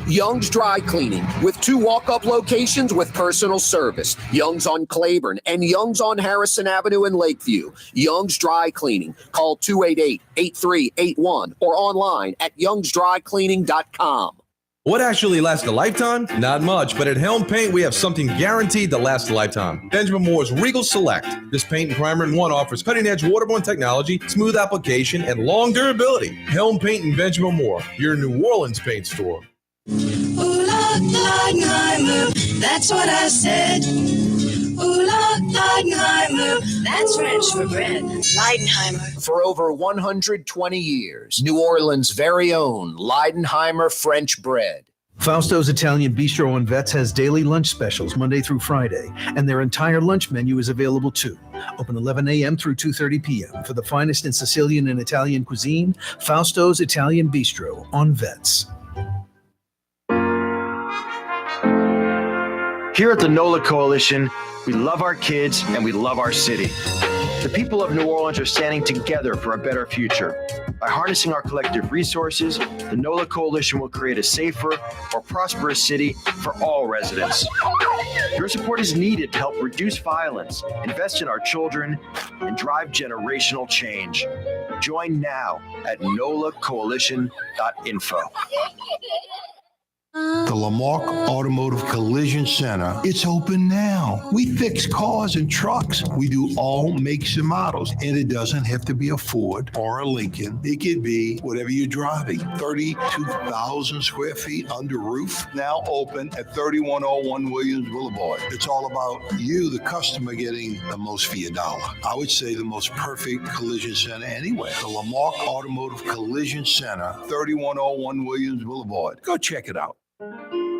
Young's Dry Cleaning, with 2 walk-up locations with personal service. Young's on Claiborne and Young's on Harrison Avenue in Lakeview. Young's Dry Cleaning. Call 288-8381 or online at youngsdrycleaning.com. What actually lasts a lifetime? Not much, but at Helm Paint, we have something guaranteed to last a lifetime. Benjamin Moore's Regal Select. This paint and primer in one offers cutting-edge waterborne technology, smooth application, and long durability. Helm Paint and Benjamin Moore, your New Orleans paint store. Ooh, Leidenheimer, that's what I said. Ooh, Leidenheimer, that's French for bread. Leidenheimer. For over 120 years, New Orleans' very own Leidenheimer French bread. Fausto's Italian Bistro on Vets has daily lunch specials Monday through Friday, and their entire lunch menu is available too. Open 11 a.m. through 2:30 p.m. For the finest in Sicilian and Italian cuisine, Fausto's Italian Bistro on Vets. Here at the NOLA Coalition, we love our kids and we love our city. The people of New Orleans are standing together for a better future. By harnessing our collective resources, the NOLA Coalition will create a safer, more prosperous city for all residents. Your support is needed to help reduce violence, invest in our children, and drive generational change. Join now at nolacoalition.info. The Lamarck Automotive Collision Center, it's open now. We fix cars and trucks. We do all makes and models. And it doesn't have to be a Ford or a Lincoln. It could be whatever you're driving. 32,000 square feet under roof, now open at 3101 Williams Boulevard. It's all about you, the customer, getting the most for your dollar. I would say the most perfect collision center anywhere. The Lamarck Automotive Collision Center, 3101 Williams Boulevard. Go check it out.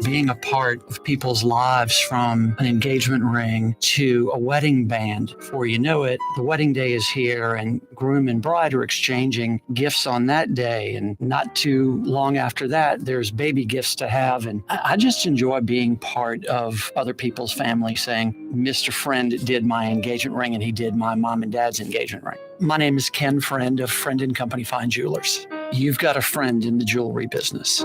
Being a part of people's lives, from an engagement ring to a wedding band. Before you know it, the wedding day is here and groom and bride are exchanging gifts on that day. And not too long after that, there's baby gifts to have. And I just enjoy being part of other people's family, saying, Mr. Friend did my engagement ring and he did my mom and dad's engagement ring. My name is Ken Friend of Friend & Company Fine Jewelers. You've got a friend in the jewelry business.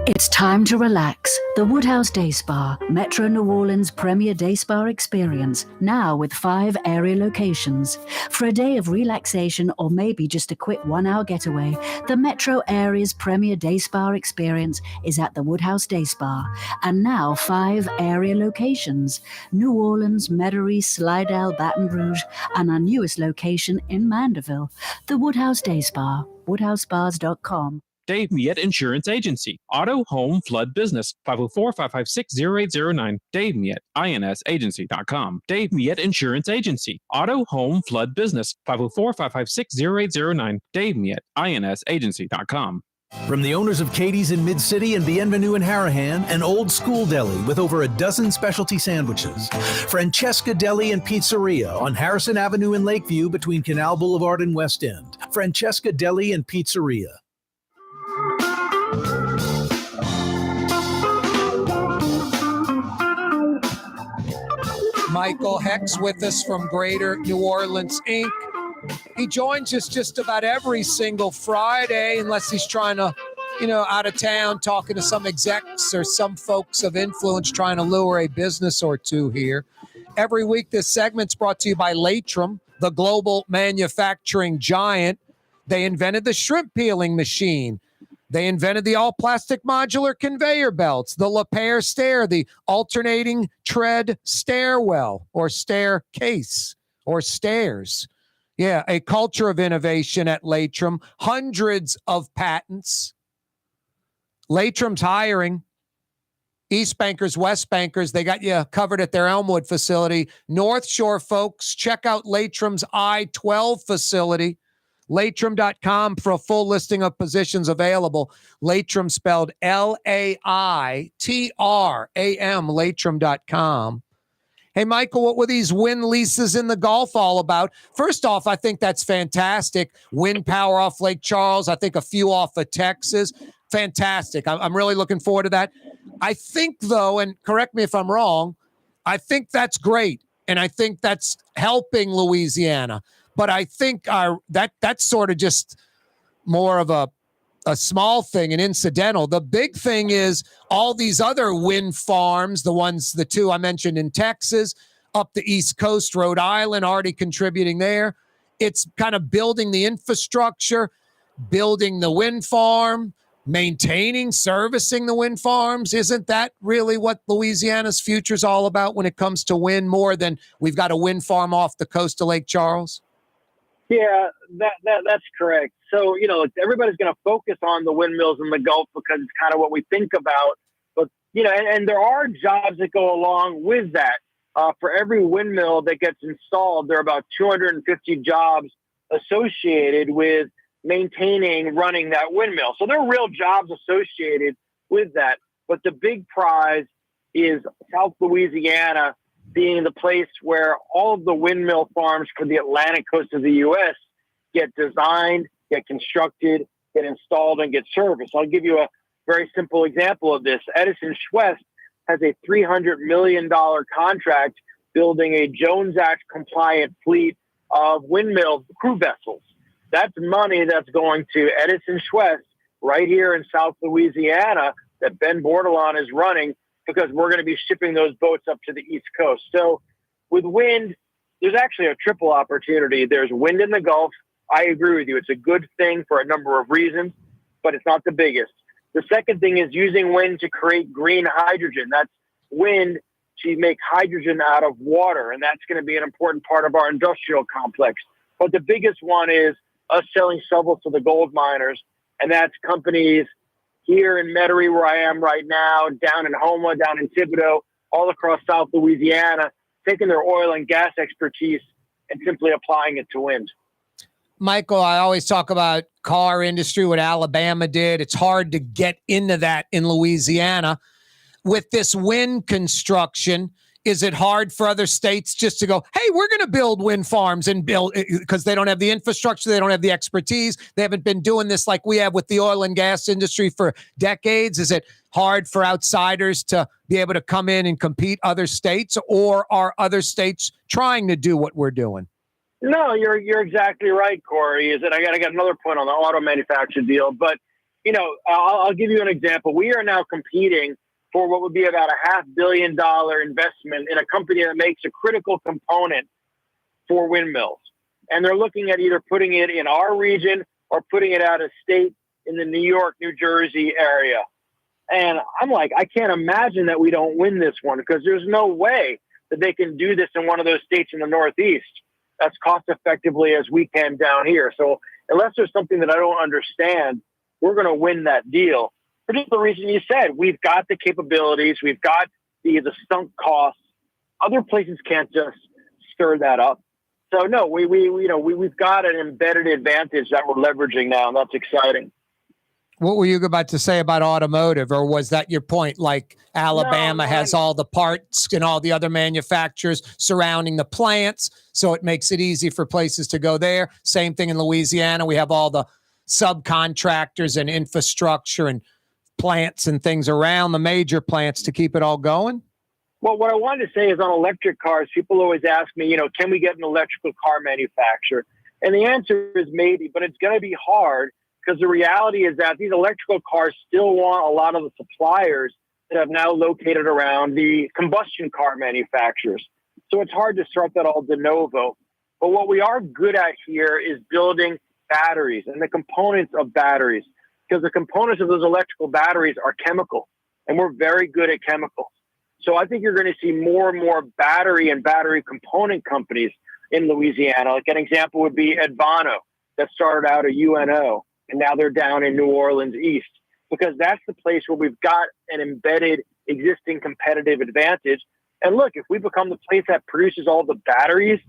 It's time to relax. The Woodhouse Day Spa, Metro New Orleans' premier day spa experience, now with 5 area locations. For a day of relaxation or maybe just a quick 1-hour getaway, the Metro area's premier day spa experience is at the Woodhouse Day Spa, and now 5 area locations: New Orleans, Metairie, Slidell, Baton Rouge, and our newest location in Mandeville. The Woodhouse Day Spa, woodhousespas.com. Dave Miette Insurance Agency. Auto, home, flood, business. 504-556-0809. Dave Miette, INSagency.com. Dave Miette Insurance Agency. Auto, home, flood, business. 504-556-0809. Dave Miette, INSagency.com. From the owners of Katie's in Mid-City and Bienvenue in Harahan, an old school deli with over a dozen specialty sandwiches. Francesca Deli and Pizzeria on Harrison Avenue in Lakeview between Canal Boulevard and West End. Francesca Deli and Pizzeria. Michael Hecht's with us from Greater New Orleans, Inc. He joins us just about every single Friday, unless he's trying to, out of town, talking to some execs or some folks of influence trying to lure a business or two here. Every week, this segment's brought to you by Leitrim, the global manufacturing giant. They invented the shrimp peeling machine. They invented the all-plastic modular conveyor belts, the Lapierre stair, the alternating tread stairwell or staircase or stairs. Yeah, a culture of innovation at Leitrim, hundreds of patents. Leitrim's hiring. East Bankers, West Bankers, they got you covered at their Elmwood facility. North Shore folks, check out Leitrim's I-12 facility. Leitrim.com for a full listing of positions available. Leitrim spelled L-A-I-T-R-A-M, Leitrim.com. Hey, Michael, what were these wind leases in the Gulf all about? First off, I think that's fantastic. Wind power off Lake Charles. I think a few off of Texas. Fantastic. I'm really looking forward to that. I think, though, and correct me if I'm wrong, I think that's great. And I think that's helping Louisiana. But I think that's sort of just more of a small thing, an incidental. The big thing is all these other wind farms, the 2 I mentioned in Texas, up the East Coast, Rhode Island, already contributing there. It's kind of building the infrastructure, building the wind farm, maintaining, servicing the wind farms. Isn't that really what Louisiana's future is all about when it comes to wind, more than we've got a wind farm off the coast of Lake Charles? Yeah, that's correct. So, everybody's going to focus on the windmills in the Gulf because it's kind of what we think about. But, and there are jobs that go along with that. For every windmill that gets installed, there are about 250 jobs associated with maintaining, running that windmill. So there are real jobs associated with that. But the big prize is South Louisiana being the place where all of the windmill farms for the Atlantic coast of the U.S. get designed, get constructed, get installed, and get serviced. I'll give you a very simple example of this. Edison Schwest has a $300 million contract building a Jones Act compliant fleet of windmill crew vessels. That's money that's going to Edison Schwest right here in South Louisiana that Ben Bordelon is running, because we're going to be shipping those boats up to the East Coast. So with wind, there's actually a triple opportunity. There's wind in the Gulf. I agree with you. It's a good thing for a number of reasons, but it's not the biggest. The second thing is using wind to create green hydrogen. That's wind to make hydrogen out of water, and that's going to be an important part of our industrial complex. But the biggest one is us selling shovels to the gold miners, and that's companies here in Metairie, where I am right now, down in Houma, down in Thibodaux, all across South Louisiana, taking their oil and gas expertise and simply applying it to wind. Michael, I always talk about car industry, what Alabama did. It's hard to get into that in Louisiana. With this wind construction, is it hard for other states just to go, hey, we're going to build wind farms and build, because they don't have the infrastructure, they don't have the expertise, they haven't been doing this like we have with the oil and gas industry for decades? Is it hard for outsiders to be able to come in and compete other states, or are other states trying to do what we're doing? No, you're exactly right, Corey. I got another point on the auto manufacturer deal, but I'll give you an example. We are now competing for what would be about a $500 million investment in a company that makes a critical component for windmills. And they're looking at either putting it in our region or putting it out of state in the New York, New Jersey area. And I'm like, I can't imagine that we don't win this one, because there's no way that they can do this in one of those states in the Northeast as cost effectively as we can down here. So unless there's something that I don't understand, we're going to win that deal. For just the reason you said, we've got the capabilities, we've got the sunk costs. Other places can't just stir that up. So no, we've got an embedded advantage that we're leveraging now, and that's exciting. What were you about to say about automotive, or was that your point? Like Alabama has all the parts and all the other manufacturers surrounding the plants, so it makes it easy for places to go there. Same thing in Louisiana. We have all the subcontractors and infrastructure and plants and things around the major plants to keep it all going. Well, what I wanted to say is on electric cars, people always ask me, can we get an electrical car manufacturer? And the answer is maybe, but it's going to be hard, because the reality is that these electrical cars still want a lot of the suppliers that have now located around the combustion car manufacturers. So it's hard to start that all de novo. But what we are good at here is building batteries and the components of batteries, because the components of those electrical batteries are chemical, and we're very good at chemicals. So I think you're going to see more and more battery and battery component companies in Louisiana. Like an example would be Advano, that started out at UNO, and now they're down in New Orleans East, because that's the place where we've got an embedded existing competitive advantage. And look, if we become the place that produces all the batteries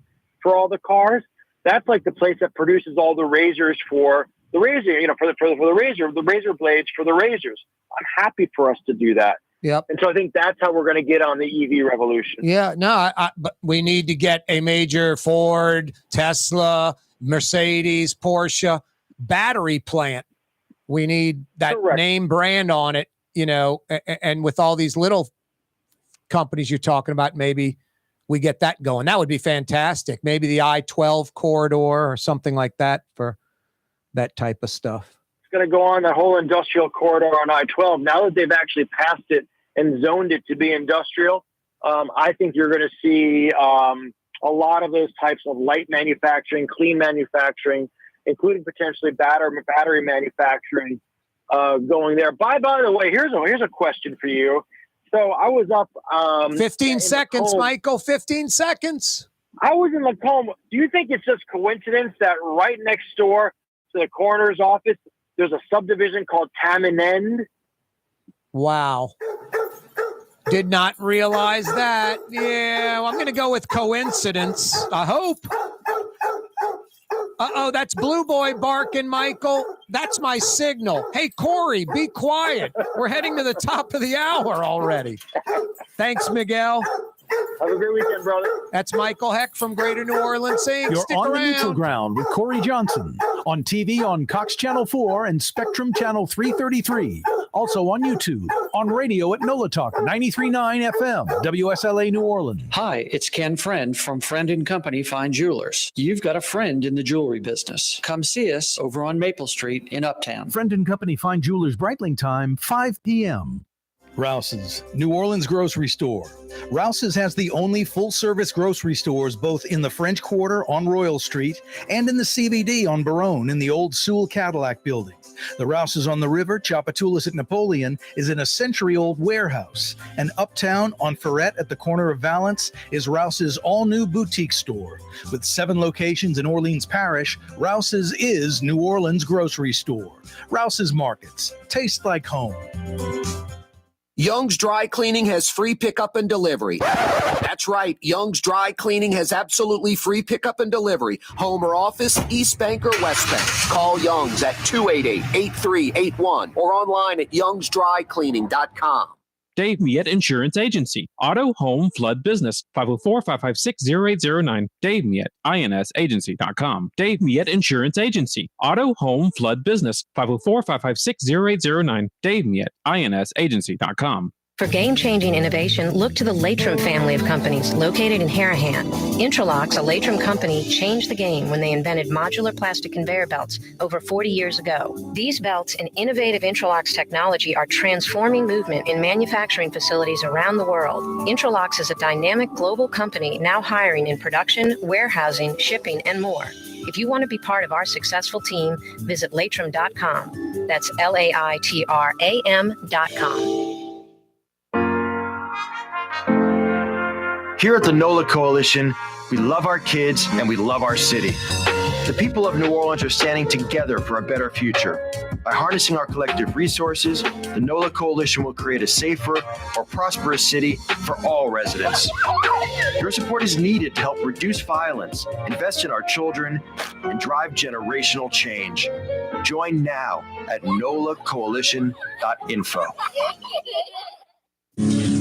for all the cars, that's like the place that produces all the razors for the razor, for the razor blades for the razors. I'm happy for us to do that. Yep. And so I think that's how we're going to get on the EV revolution. Yeah, no, but we need to get a major Ford, Tesla, Mercedes, Porsche battery plant. We need that name brand on it, and with all these little companies you're talking about, maybe we get that going. That would be fantastic. Maybe the I-12 corridor or something like that for that type of stuff. It's going to go on that whole industrial corridor on I-12. Now that they've actually passed it and zoned it to be industrial, I think you're going to see a lot of those types of light manufacturing, clean manufacturing, including potentially battery manufacturing going there. By the way, here's a question for you. So I was up 15 seconds, Michael, 15 seconds. I was in Lacombe. Do you think it's just coincidence that right next door to the coroner's office, there's a subdivision called Tamanend? Wow. Did not realize that. Yeah, well, I'm going to go with coincidence. I hope. Uh-oh, that's Blue Boy barking, Michael. That's my signal. Hey, Corey, be quiet. We're heading to the top of the hour already. Thanks, Miguel. Have a great weekend, brother. That's Michael Hecht from Greater New Orleans. You're Stick on around. The Neutral Ground with Corey Johnson on TV on Cox Channel 4 and Spectrum Channel 333 Also on YouTube, on radio at NOLA Talk 93.9 FM, WSLA New Orleans. Hi, it's Ken Friend from Friend & Company Fine Jewelers. You've got a friend in the jewelry business. Come see us over on Maple Street in Uptown. Friend & Company Fine Jewelers Breitling time, 5 p.m. Rouse's, New Orleans grocery store. Rouse's has the only full-service grocery stores both in the French Quarter on Royal Street and in the CBD on Baronne in the old Sewell Cadillac building. The Rouse's on the river, Tchoupitoulas at Napoleon, is in a century-old warehouse. And uptown on Ferret at the corner of Valence is Rouse's all-new boutique store. With 7 locations in Orleans Parish, Rouse's is New Orleans grocery store. Rouse's Markets. Taste like home. Young's Dry Cleaning has free pickup and delivery. That's right. Young's Dry Cleaning has absolutely free pickup and delivery. Home or office, East Bank or West Bank. Call Young's at 288-8381 or online at youngsdrycleaning.com. Dave Miette Insurance Agency. Auto, home, flood, business. 504-556-0809. Dave Miette, insagency.com. Dave Miette Insurance Agency. Auto, home, flood, business. 504-556-0809. Dave Miette, insagency.com. For game-changing innovation, look to the Latrim family of companies located in Harahan. Intralocks, a Latrim company, changed the game when they invented modular plastic conveyor belts over 40 years ago. These belts and innovative Intralocks technology are transforming movement in manufacturing facilities around the world. Intralocks is a dynamic global company now hiring in production, warehousing, shipping, and more. If you want to be part of our successful team, visit latrim.com. That's LAITRAM.com. Here at the NOLA Coalition, we love our kids and we love our city. The people of New Orleans are standing together for a better future. By harnessing our collective resources, the NOLA Coalition will create a safer, more prosperous city for all residents. Your support is needed to help reduce violence, invest in our children, and drive generational change. Join now at nolacoalition.info.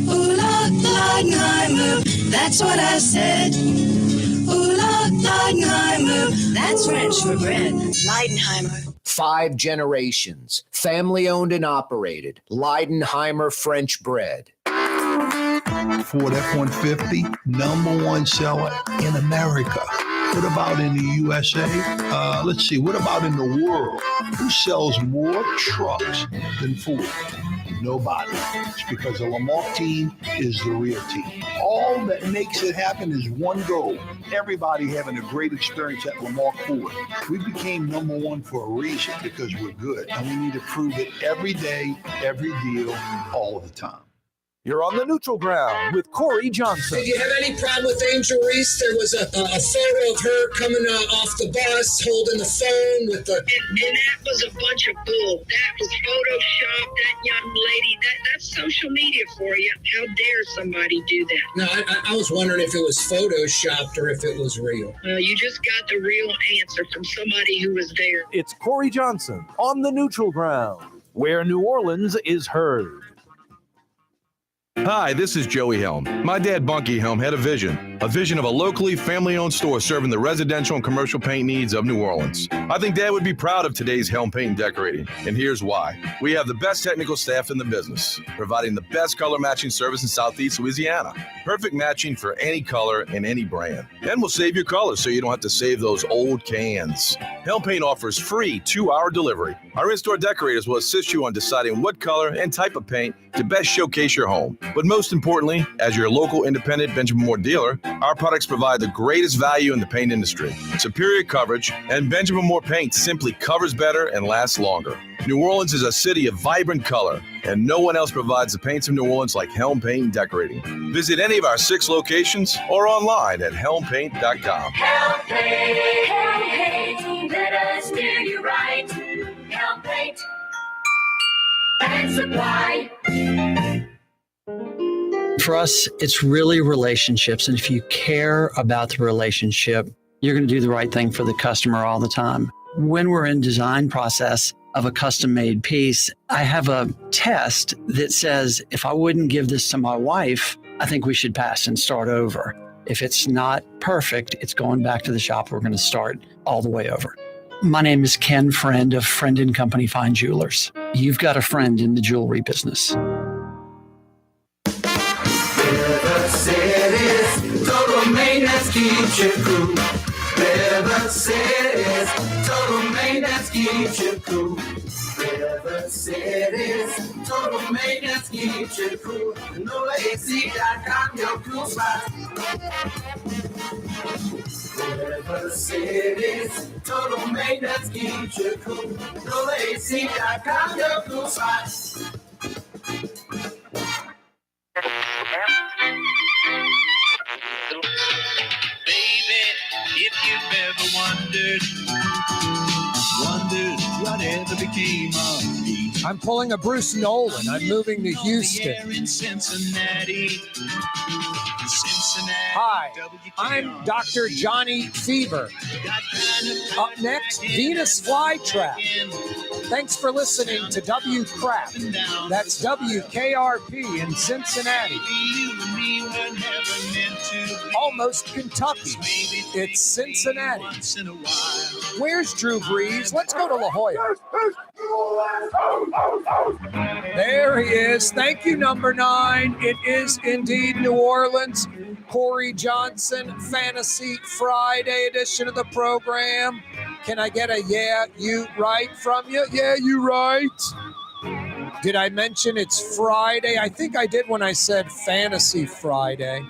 Ooh, Leidenheimer, that's what I said. Ooh, Leidenheimer, that's French for bread. Leidenheimer. 5 generations, family owned and operated. Leidenheimer French bread. Ford F-150, #1 seller in America. What about in the USA? Let's see, what about in the world? Who sells more trucks than Ford? Nobody. It's because the Lamarck team is the real team. All that makes it happen is one goal. Everybody having a great experience at Lamarck Ford. We became #1 for a reason, because we're good. And we need to prove it every day, every deal, all the time. You're on the neutral ground with Corey Johnson. Did you have any problem with Angel Reese? There was a photo of her coming off the bus, holding the phone with the... And that was a bunch of bull. That was Photoshop, that young lady. That's social media for you. How dare somebody do that? No, I was wondering if it was Photoshopped or if it was real. You just got the real answer from somebody who was there. It's Corey Johnson on the neutral ground, where New Orleans is heard. Hi, this is Joey Helm. My dad, Bunky Helm, had a vision of a locally family-owned store serving the residential and commercial paint needs of New Orleans. I think Dad would be proud of today's Helm Paint and Decorating, and here's why. We have the best technical staff in the business, providing the best color matching service in Southeast Louisiana. Perfect matching for any color and any brand. And we'll save your colors so you don't have to save those old cans. Helm Paint offers free 2-hour delivery. Our in-store decorators will assist you on deciding what color and type of paint to best showcase your home. But most importantly, as your local independent Benjamin Moore dealer, our products provide the greatest value in the paint industry. Superior coverage, and Benjamin Moore paint simply covers better and lasts longer. New Orleans is a city of vibrant color, and no one else provides the paints of New Orleans like Helm Paint and Decorating. Visit any of our 6 locations or online at helmpaint.com. Helm Paint, let us do you right. Helm Paint and Supply. For us, it's really relationships. And if you care about the relationship, you're going to do the right thing for the customer all the time. When we're in design process of a custom-made piece, I have a test that says, if I wouldn't give this to my wife, I think we should pass and start over. If it's not perfect, it's going back to the shop. We're going to start all the way over. My name is Ken Friend of Friend & Company Fine Jewelers. You've got a friend in the jewelry business. River City's total maintenance keeps you cool. River City's total maintenance keeps you cool. River City's total maintenance keeps you cool. NOLAAC.com, your cool spot. River City's total maintenance keeps you cool. NOLAAC.com, your cool spot. Baby, if you've ever wondered whatever became of me. I'm pulling a Bruce Nolan. I'm moving to Houston. In Cincinnati. Hi, I'm Dr. Johnny Fever. Up next, Venus Flytrap. Thanks for listening to W Crap. That's WKRP in Cincinnati. Almost Kentucky. It's Cincinnati. Where's Drew Brees? Let's go to La Jolla. There he is. Thank you, number 9. It is indeed New Orleans. Corey Johnson, Fantasy Friday edition of the program. Can I get a yeah, you right from you? Yeah, you right. Did I mention it's Friday? I think I did when I said Fantasy Friday.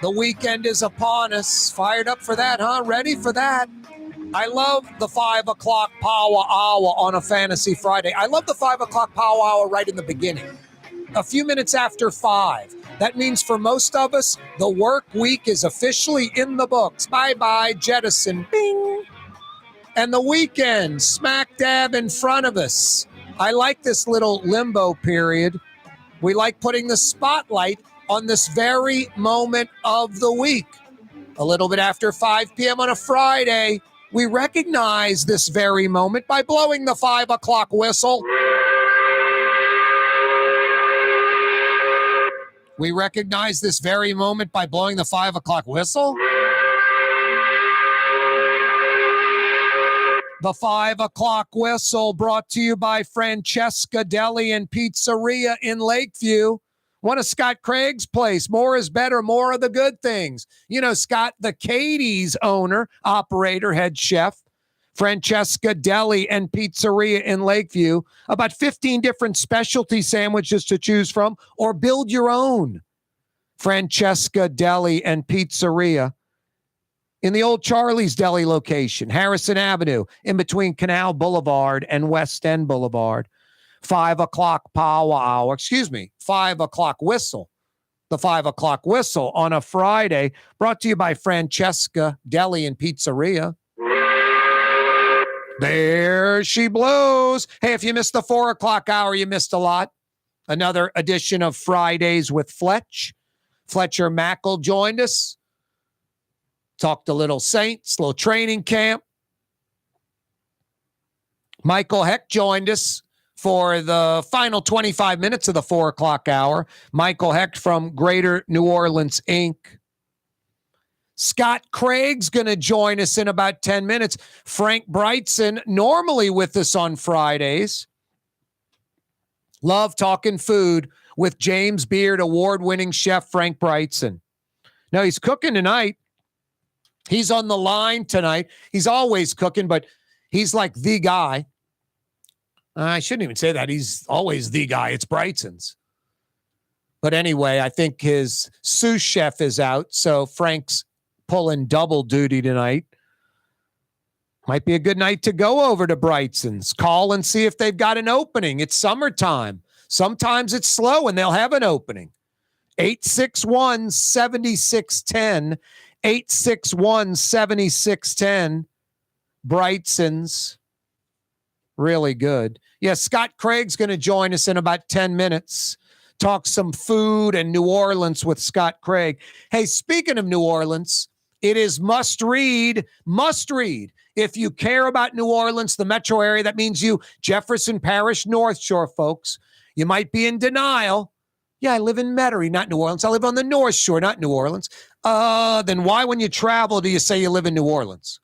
The weekend is upon us. Fired up for that, huh? Ready for that? I love the 5 o'clock power hour on a Fantasy Friday. I love the 5 o'clock power hour right in the beginning. A few minutes after 5. That means for most of us, the work week is officially in the books. Bye-bye, jettison, bing. And the weekend, smack dab in front of us. I like this little limbo period. We like putting the spotlight on this very moment of the week. A little bit after 5 p.m. on a Friday, we recognize this very moment by blowing the 5 o'clock whistle. We recognize this very moment by blowing the 5 o'clock whistle. The 5 o'clock whistle brought to you by Francesca Deli and Pizzeria in Lakeview. One of Scot Craig's place. More is better, more of the good things. You know, Scott, the Katie's owner, operator, head chef. Francesca Deli and Pizzeria in Lakeview. About 15 different specialty sandwiches to choose from, or build your own. Francesca Deli and Pizzeria in the old Charlie's Deli location, Harrison Avenue, in between Canal Boulevard and West End Boulevard. 5 o'clock power hour, 5 o'clock whistle. The 5 o'clock whistle on a Friday, brought to you by Francesca Deli and Pizzeria. There she blows. Hey, if you missed the 4 o'clock hour, you missed a lot. Another edition of Fridays with Fletch. Fletcher Mackel joined us. Talked a little Saints, little training camp. Michael Hecht joined us for the final 25 minutes of the 4 o'clock hour. Michael Hecht from Greater New Orleans, Inc. Scot Craig's going to join us in about 10 minutes. Frank Brightson, normally with us on Fridays. Love talking food with James Beard award-winning chef Frank Brightson. Now, he's cooking tonight. He's on the line tonight. He's always cooking, but he's like the guy. I shouldn't even say that. He's always the guy. It's Brightson's. But anyway, I think his sous chef is out, so Frank's pulling double duty tonight. Might be a good night to go over to Brightson's. Call and see if they've got an opening. It's summertime. Sometimes it's slow and they'll have an opening. 861-7610. 861-7610. Brightson's. Really good. Yeah, Scot Craig's going to join us in about 10 minutes. Talk some food and New Orleans with Scot Craig. Hey, speaking of New Orleans, it is must read. If you care about New Orleans, the metro area, that means you, Jefferson Parish, North Shore folks. You might be in denial. Yeah, I live in Metairie, not New Orleans. I live on the North Shore, not New Orleans. Then why, when you travel, do you say you live in New Orleans?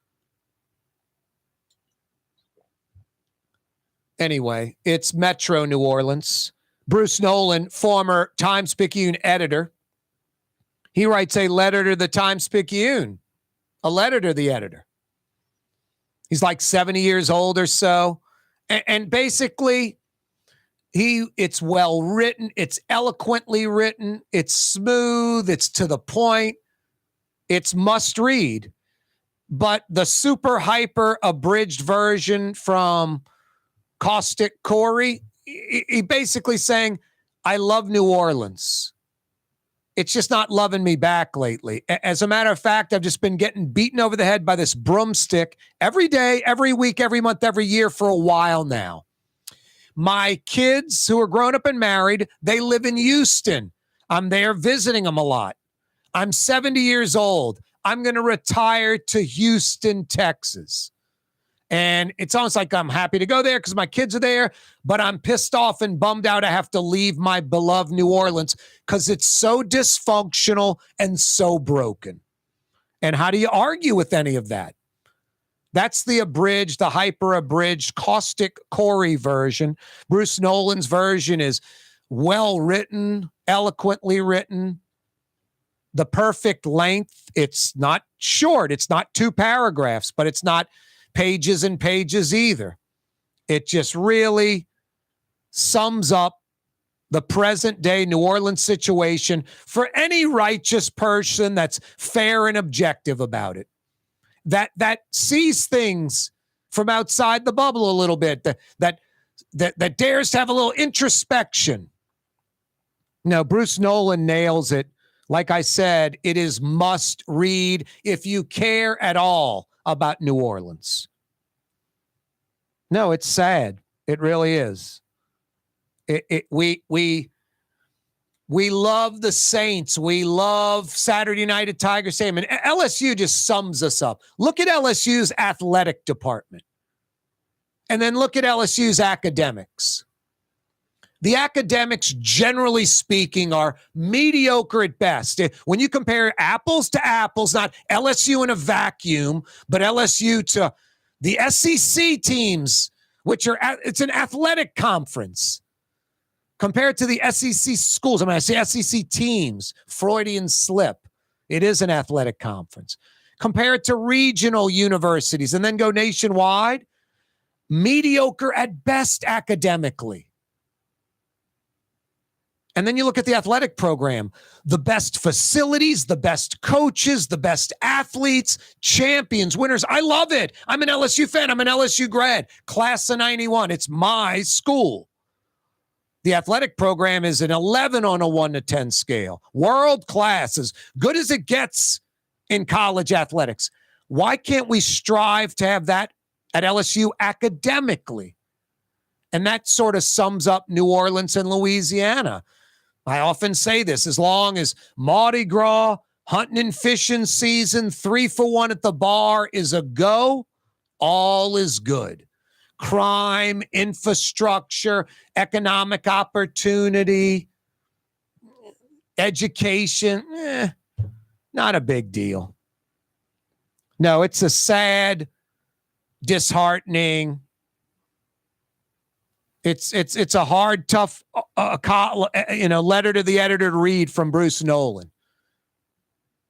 Anyway, it's Metro New Orleans. Bruce Nolan, former Times Picayune editor, he writes a letter to the Times Picayune, a letter to the editor. He's like 70 years old or so. And basically, it's well written, it's eloquently written, it's smooth, it's to the point, it's must read. But the super hyper abridged version from Caustic Corey, he basically saying, I love New Orleans. It's just not loving me back lately. As a matter of fact, I've just been getting beaten over the head by this broomstick every day, every week, every month, every year for a while now. My kids who are grown up and married, they live in Houston. I'm there visiting them a lot. I'm 70 years old. I'm going to retire to Houston, Texas. And it's almost like I'm happy to go there because my kids are there, but I'm pissed off and bummed out I have to leave my beloved New Orleans because it's so dysfunctional and so broken. And how do you argue with any of that? That's the abridged, the hyper-abridged, Caustic Corey version. Bruce Nolan's version is well-written, eloquently written, the perfect length. It's not short. It's not 2 paragraphs, but it's not pages and pages either. It just really sums up the present day New Orleans situation for any righteous person that's fair and objective about it. That sees things from outside the bubble a little bit, that dares to have a little introspection. Now, Bruce Nolan nails it. Like I said, it is must read if you care at all about New Orleans. No, it's sad. It really is. We love the Saints. We love Saturday night at Tiger Stadium. And LSU just sums us up. Look at LSU's athletic department. And then look at LSU's academics. The academics, generally speaking, are mediocre at best. When you compare apples to apples, not LSU in a vacuum, but LSU to the SEC teams, which are, it's an athletic conference. Compared to the SEC schools, I say SEC teams, Freudian slip. It is an athletic conference. Compared to regional universities and then go nationwide, mediocre at best academically. And then you look at the athletic program, the best facilities, the best coaches, the best athletes, champions, winners. I love it. I'm an LSU fan. I'm an LSU grad. Class of 91. It's my school. The athletic program is an 11 on a 1 to 10 scale. World class, as good as it gets in college athletics. Why can't we strive to have that at LSU academically? And that sort of sums up New Orleans and Louisiana. I often say this, as long as Mardi Gras, hunting and fishing season, 3-for-1 at the bar is a go, all is good. Crime, infrastructure, economic opportunity, education, not a big deal. No, it's a sad, disheartening, it's a hard, tough, letter to the editor to read from Bruce Nolan.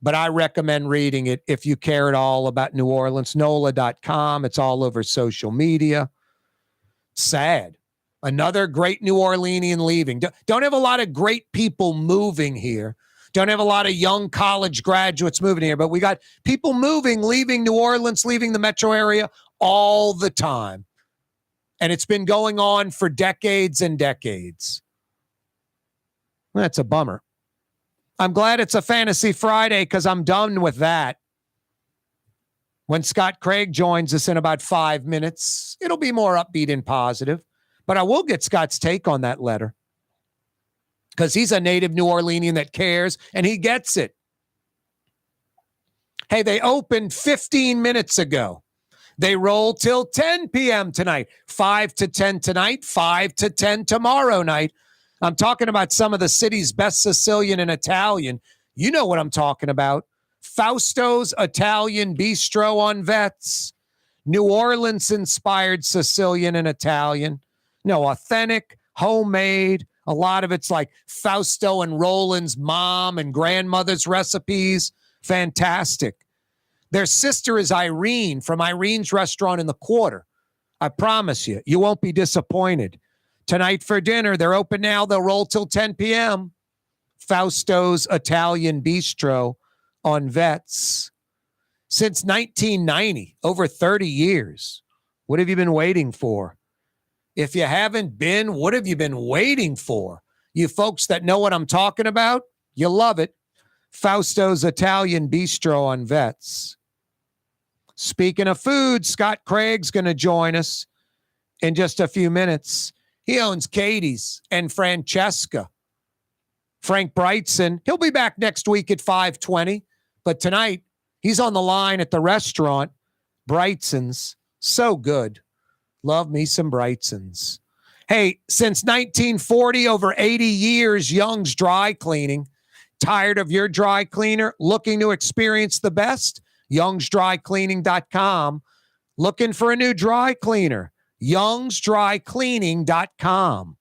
But I recommend reading it if you care at all about New Orleans. NOLA.com. It's all over social media. Sad. Another great New Orleanian leaving. Don't have a lot of great people moving here. Don't have a lot of young college graduates moving here, but we got people moving, leaving New Orleans, leaving the metro area all the time. And it's been going on for decades and decades. That's a bummer. I'm glad it's a Fantasy Friday because I'm done with that. When Scot Craig joins us in about 5 minutes, it'll be more upbeat and positive. But I will get Scott's take on that letter because he's a native New Orleanian that cares, and he gets it. Hey, they opened 15 minutes ago. They roll till 10 p.m. tonight, 5 to 10 tonight, 5 to 10 tomorrow night. I'm talking about some of the city's best Sicilian and Italian. You know what I'm talking about. Fausto's Italian Bistro on Vets, New Orleans-inspired Sicilian and Italian, No, authentic, homemade. A lot of it's like Fausto and Roland's mom and grandmother's recipes. Fantastic. Their sister is Irene from Irene's Restaurant in the Quarter. I promise you, you won't be disappointed. Tonight for dinner, they're open now. They'll roll till 10 p.m. Fausto's Italian Bistro on Vets. Since 1990, over 30 years. What have you been waiting for? If you haven't been, what have you been waiting for? You folks that know what I'm talking about, you love it. Fausto's Italian Bistro on Vets. Speaking of food, Scot Craig's going to join us in just a few minutes. He owns Katie's and Francesca. Frank Brightson, he'll be back next week at 5:20. But tonight, he's on the line at the restaurant, Brightson's. So good. Love me some Brightson's. Hey, since 1940, over 80 years, Young's Dry Cleaning. Tired of your dry cleaner? Looking to experience the best? Young'sDryCleaning.com. Looking for a new dry cleaner? Young'sDryCleaning.com.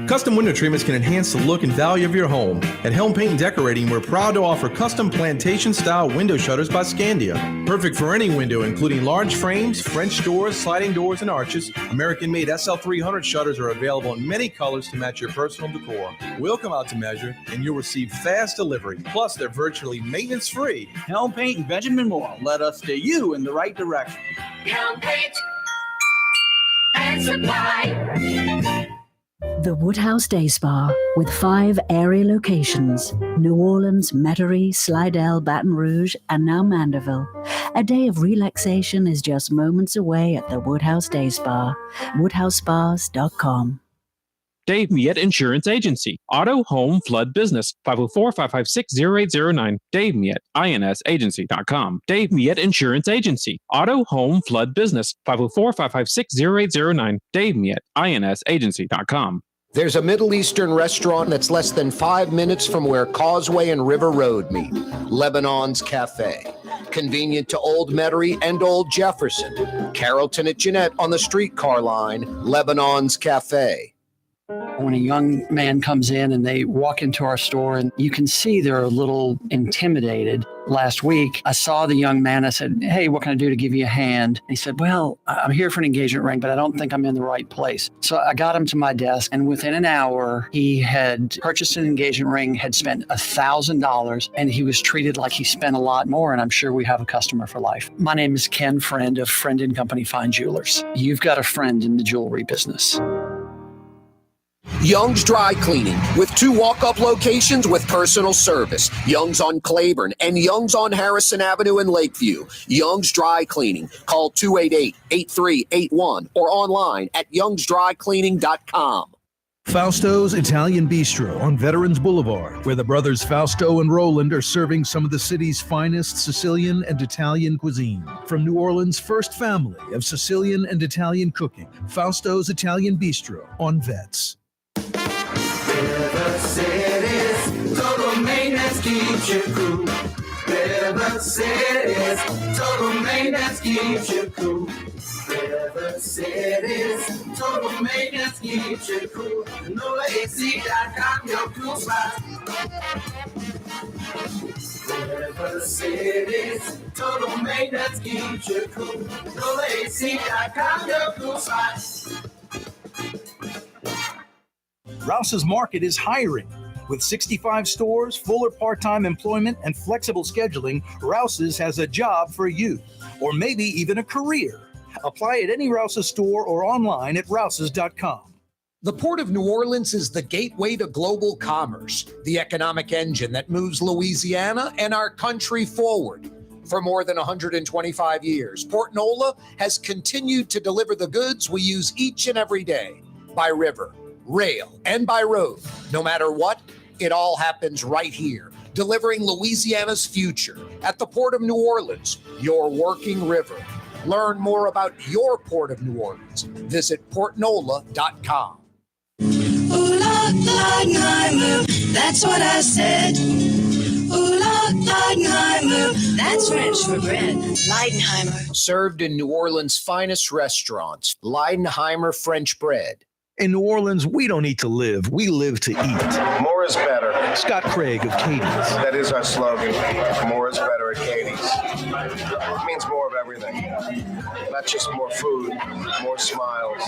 Custom window treatments can enhance the look and value of your home. At Helm Paint and Decorating, we're proud to offer custom plantation-style window shutters by Scandia. Perfect for any window, including large frames, French doors, sliding doors, and arches. American-made SL300 shutters are available in many colors to match your personal decor. We'll come out to measure, and you'll receive fast delivery. Plus, they're virtually maintenance-free. Helm Paint and Benjamin Moore led us steer you in the right direction. Helm Paint and Supply. The Woodhouse Day Spa, with 5 area locations: New Orleans, Metairie, Slidell, Baton Rouge, and now Mandeville. A day of relaxation is just moments away at the Woodhouse Day Spa. WoodhouseSpas.com. Dave Miette Insurance Agency. Auto, home, flood, business. 504-556-0809. Dave Miette, INSagency.com. Dave Miette Insurance Agency. Auto, home, flood, business. 504-556-0809. Dave Miette, INSagency.com. There's a Middle Eastern restaurant that's less than 5 minutes from where Causeway and River Road meet. Lebanon's Cafe. Convenient to Old Metairie and Old Jefferson. Carrollton at Jeanette on the streetcar line. Lebanon's Cafe. When a young man comes in and they walk into our store, and you can see they're a little intimidated. Last week, I saw the young man. I said, "Hey, what can I do to give you a hand?" And he said, "Well, I'm here for an engagement ring, but I don't think I'm in the right place." So I got him to my desk, and within an hour, he had purchased an engagement ring, had spent $1,000, and he was treated like he spent a lot more, and I'm sure we have a customer for life. My name is Ken Friend of Friend & Company Fine Jewelers. You've got a friend in the jewelry business. Young's Dry Cleaning, with 2 walk-up locations with personal service. Young's on Claiborne and Young's on Harrison Avenue in Lakeview. Young's Dry Cleaning. Call 288-8381 or online at youngsdrycleaning.com. Fausto's Italian Bistro on Veterans Boulevard, where the brothers Fausto and Roland are serving some of the city's finest Sicilian and Italian cuisine. From New Orleans' first family of Sicilian and Italian cooking, Fausto's Italian Bistro on Vets. River City's total maintenance keeps you cool. River City's total maintenance keeps you cool. River City's total maintenance keeps you cool. NOLAAC.com, your cool spot. River City's total maintenance keeps you cool. NOLAAC.com, your cool spot. Rouse's Market is hiring. With 65 stores, full or part-time employment, and flexible scheduling, Rouse's has a job for you, or maybe even a career. Apply at any Rouse's store or online at rouses.com. The Port of New Orleans is the gateway to global commerce, the economic engine that moves Louisiana and our country forward. For more than 125 years, Port NOLA has continued to deliver the goods we use each and every day, by river, rail, and by road. No matter what, it all happens right here, delivering Louisiana's future at the Port of New Orleans, your working river. Learn more about your Port of New Orleans. Visit portnola.com. Ooh, Lord, Lord, my move. That's what I said. Ooh, Lord, Lord, Leidenheimer, that's French for bread. Leidenheimer. Served in New Orleans' finest restaurants, Leidenheimer French bread. In New Orleans, we don't eat to live. We live to eat. More is better. Scot Craig of Katie's. That is our slogan. More is better at Katie's. It means more of everything. Not just more food, more smiles,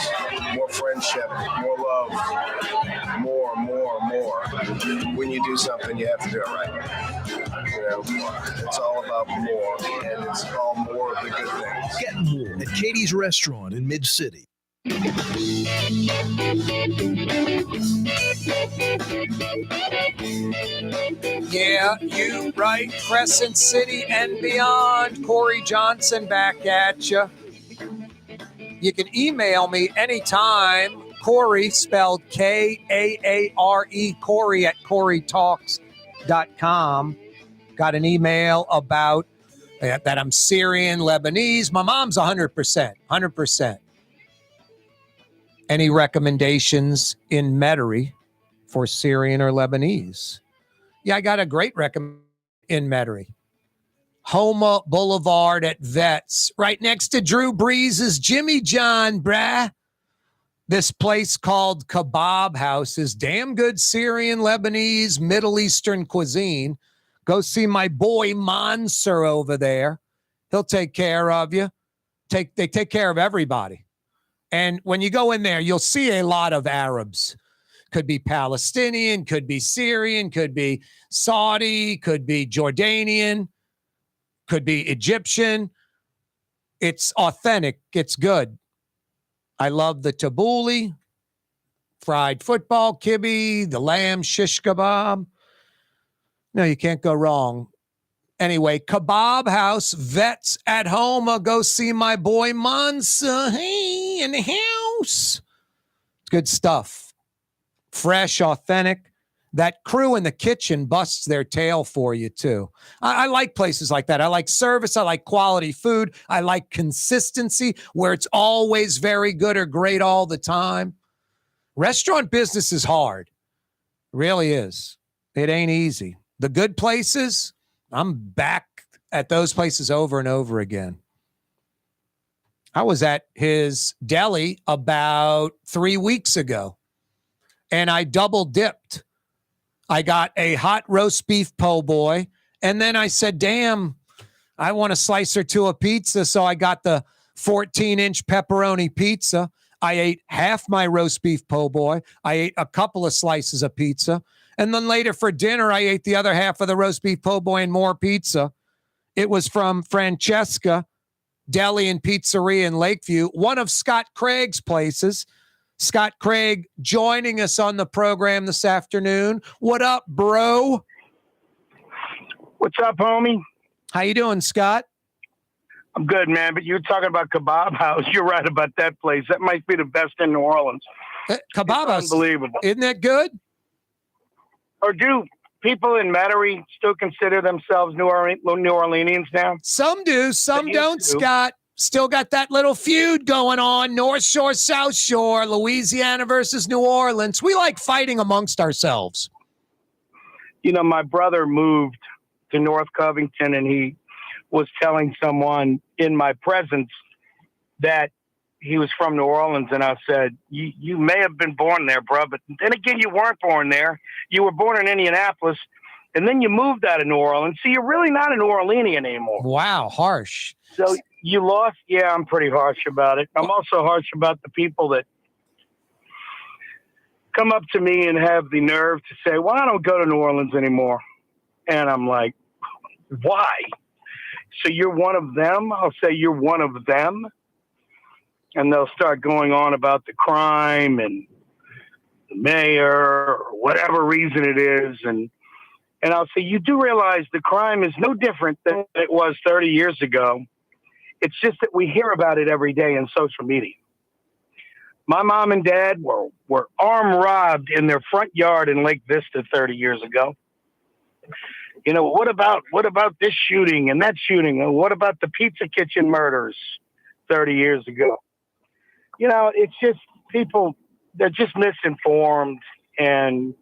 more friendship, more love, more. When you do something, you have to do it right. You know, it's all about more, and it's all more of the good things. Get more at Katie's Restaurant in Mid-City. Yeah, you right. Crescent City and beyond. Corey Johnson back at you. You can email me anytime. Corey, spelled Kaare, Corey at KareTalks.com. Got an email about that I'm Syrian, Lebanese. My mom's 100%. 100%. Any recommendations in Metairie for Syrian or Lebanese? Yeah, I got a great recommendation in Metairie. Homa Boulevard at Vets, right next to Drew Brees' Jimmy John, brah. This place called Kebab House is damn good Syrian, Lebanese, Middle Eastern cuisine. Go see my boy Mansour over there. He'll take care of you. They take care of everybody. And when you go in there, you'll see a lot of Arabs. Could be Palestinian, could be Syrian, could be Saudi, could be Jordanian, could be Egyptian. It's authentic. It's good. I love the tabbouleh, fried football, kibbe, the lamb shish kebab. No, you can't go wrong. Anyway, Kebab House, Vets at Home. I'll go see my boy Mansa. Hey, in the house. It's good stuff. Fresh, authentic. That crew in the kitchen busts their tail for you, too. I like places like that. I like service. I like quality food. I like consistency where it's always very good or great all the time. Restaurant business is hard. It really is. It ain't easy. The good places, I'm back at those places over and over again. I was at his deli about 3 weeks ago, and I double dipped. I got a hot roast beef po' boy, and then I said, damn, I want a slice or two of pizza, so I got the 14-inch pepperoni pizza. I ate half my roast beef po' boy. I ate a couple of slices of pizza, and then later for dinner, I ate the other half of the roast beef po' boy and more pizza. It was from Francesca Deli and Pizzeria in Lakeview, one of Scot Craig's places. Scot Craig joining us on the program this afternoon. What up, bro? What's up, homie? How you doing, Scott? I'm good, man. But you're talking about Kebab House. You're right about that place. That might be the best in New Orleans. Kebab House. Unbelievable. Isn't that good? Or do people in Metairie still consider themselves New Orleanians now? Some do. Some don't, Scott. Still got that little feud going on, North Shore, South Shore, Louisiana versus New Orleans. We like fighting amongst ourselves. You know, my brother moved to North Covington, and he was telling someone in my presence that he was from New Orleans, and I said, you may have been born there, bro, but then again, you weren't born there. You were born in Indianapolis, and then you moved out of New Orleans, so you're really not a New Orleanian anymore. Wow, harsh. So you lost? Yeah, I'm pretty harsh about it. I'm also harsh about the people that come up to me and have the nerve to say, well, I don't go to New Orleans anymore. And I'm like, why? So you're one of them? I'll say you're one of them. And they'll start going on about the crime and the mayor or whatever reason it is. And I'll say, you do realize the crime is no different than it was 30 years ago. It's just that we hear about it every day in social media. My mom and dad were armed robbed in their front yard in Lake Vista 30 years ago. You know, what about this shooting and that shooting? And what about the pizza kitchen murders 30 years ago? You know, it's just people, they're just misinformed. And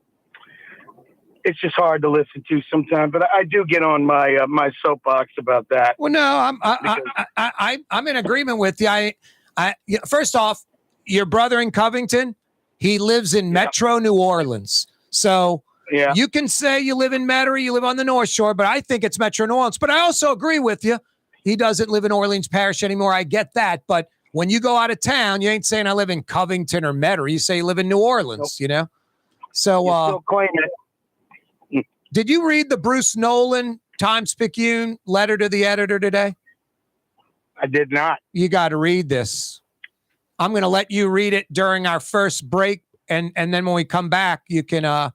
it's just hard to listen to sometimes. But I do get on my my soapbox about that. Well, no, I'm in agreement with you. First off, your brother in Covington, he lives in Metro New Orleans. So you can say you live in Metairie, you live on the North Shore, but I think it's Metro New Orleans. But I also agree with you. He doesn't live in Orleans Parish anymore. I get that. But when you go out of town, you ain't saying I live in Covington or Metairie. You say you live in New Orleans, you know? So still claim it. Did you read the Bruce Nolan Times Picayune letter to the editor today? I did not. You got to read this. I'm going to let you read it during our first break, and then when we come back, you can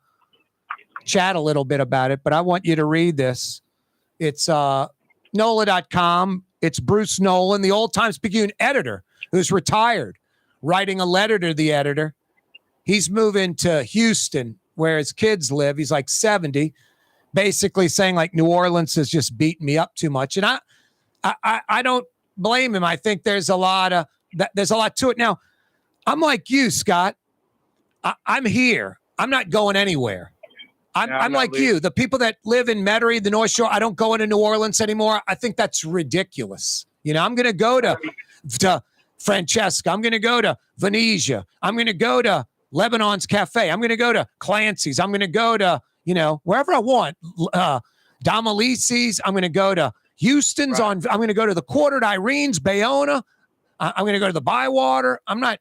chat a little bit about it. But I want you to read this. It's NOLA.com. It's Bruce Nolan, the old Times Picayune editor who's retired, writing a letter to the editor. He's moving to Houston, where his kids live. He's like 70, basically saying like New Orleans has just beaten me up too much. And I don't blame him. I think there's a lot to it. Now, I'm like you, Scott. I'm here. I'm not going anywhere. I'm like you. The people that live in Metairie, the North Shore, I don't go into New Orleans anymore. I think that's ridiculous. You know, I'm going to go to Francesca. I'm going to go to Venezia. I'm going to go to Lebanon's Cafe. I'm going to go to Clancy's. I'm going to go to, wherever I want. Domalice's. I'm going to go to Houston's I'm going to go to the Quartered Irene's, Bayona. I'm going to go to the Bywater. I'm going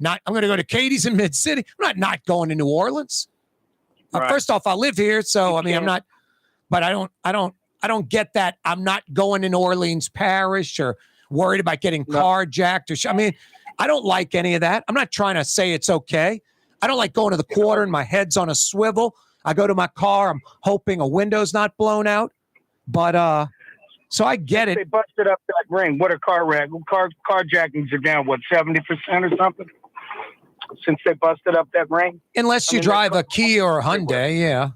to go to Katie's in Mid-City. I'm not going to New Orleans. First off, I live here, so I'm not, but I don't get that. I'm not going to New Orleans Parish or worried about getting carjacked or I don't like any of that. I'm not trying to say it's okay. I don't like going to the Quarter and my head's on a swivel. I go to my car. I'm hoping a window's not blown out. But so I get it. They busted up that ring. What are carjackings are down? What, 70% or something? Since they busted up that ring. Unless you drive a Kia or a Hyundai, yeah.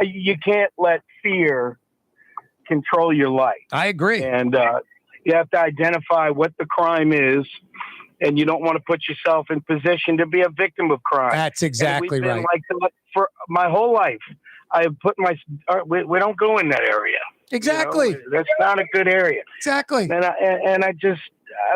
You can't let fear control your life. I agree. And you have to identify what the crime is, and you don't want to put yourself in position to be a victim of crime. That's exactly right. Like that for my whole life. I have put we don't go in that area. Exactly. That's not a good area. Exactly. And I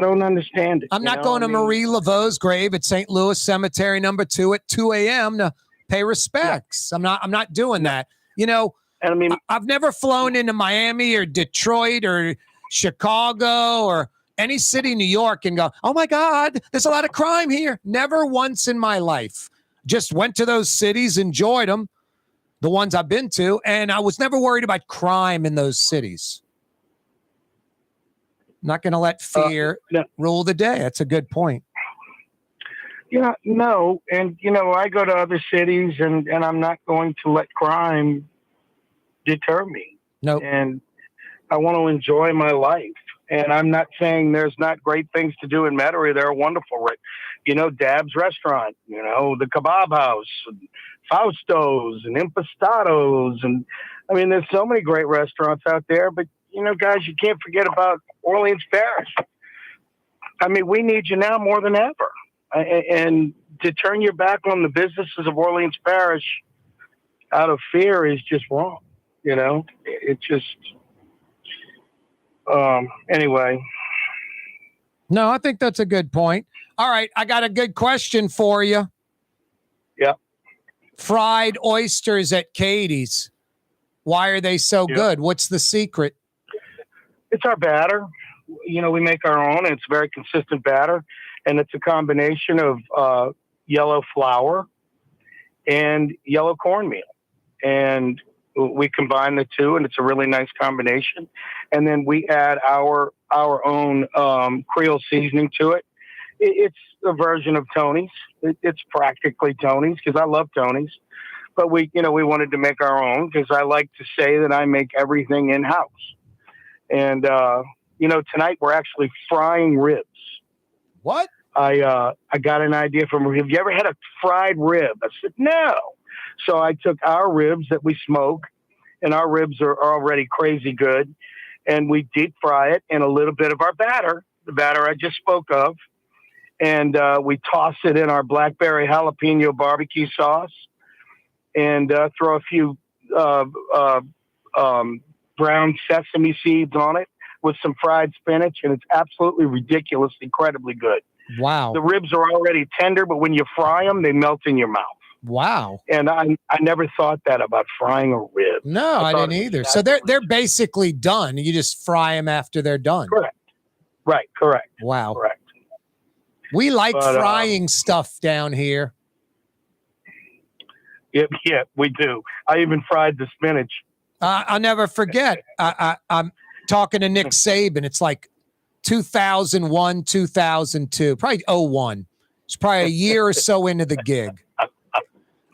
don't understand it. I'm not going to Marie Laveau's grave at St. Louis Cemetery number 2 at 2 a.m. to pay respects. Yeah. I'm not doing that. And I've never flown into Miami or Detroit or Chicago or any city in New York and go, oh my God, there's a lot of crime here. Never once in my life. Just went to those cities, enjoyed them. The ones I've been to, and I was never worried about crime in those cities. Not going to let fear rule the day. That's a good point. Yeah, no. And, I go to other cities and I'm not going to let crime deter me. No. And I want to enjoy my life. And I'm not saying there's not great things to do in Metairie. They're wonderful. Dab's Restaurant, the Kebab House, and Fausto's and Impastados. And there's so many great restaurants out there, but guys, you can't forget about Orleans Parish. We need you now more than ever. And to turn your back on the businesses of Orleans Parish out of fear is just wrong. It just, anyway. No, I think that's a good point. All right. I got a good question for you. Yeah. Fried oysters at Katie's. Why are they so good? What's the secret? It's our batter. We make our own, and it's a very consistent batter. And it's a combination of yellow flour and yellow cornmeal. And we combine the two, and it's a really nice combination. And then we add our own Creole seasoning to it. It's a version of Tony's. It's practically Tony's because I love Tony's. But we wanted to make our own because I like to say that I make everything in-house. And, tonight we're actually frying ribs. What? I got an idea from, have you ever had a fried rib? I said, no. So I took our ribs that we smoke, and our ribs are already crazy good. And we deep fry it in a little bit of our batter, the batter I just spoke of. and we toss it in our blackberry jalapeno barbecue sauce, and throw a few brown sesame seeds on it with some fried spinach, and it's absolutely ridiculous, incredibly good. Wow. The ribs are already tender, but when you fry them, they melt in your mouth. Wow. And I never thought that about frying a rib. No, I didn't either. So they're basically done. You just fry them after they're done. Correct. Right. Correct. Wow. Correct. We like frying stuff down here. Yeah, we do. I even fried the spinach. I'll never forget. I'm talking to Nick Saban. It's like 2001, 2002, probably 01. It's probably a year or so into the gig.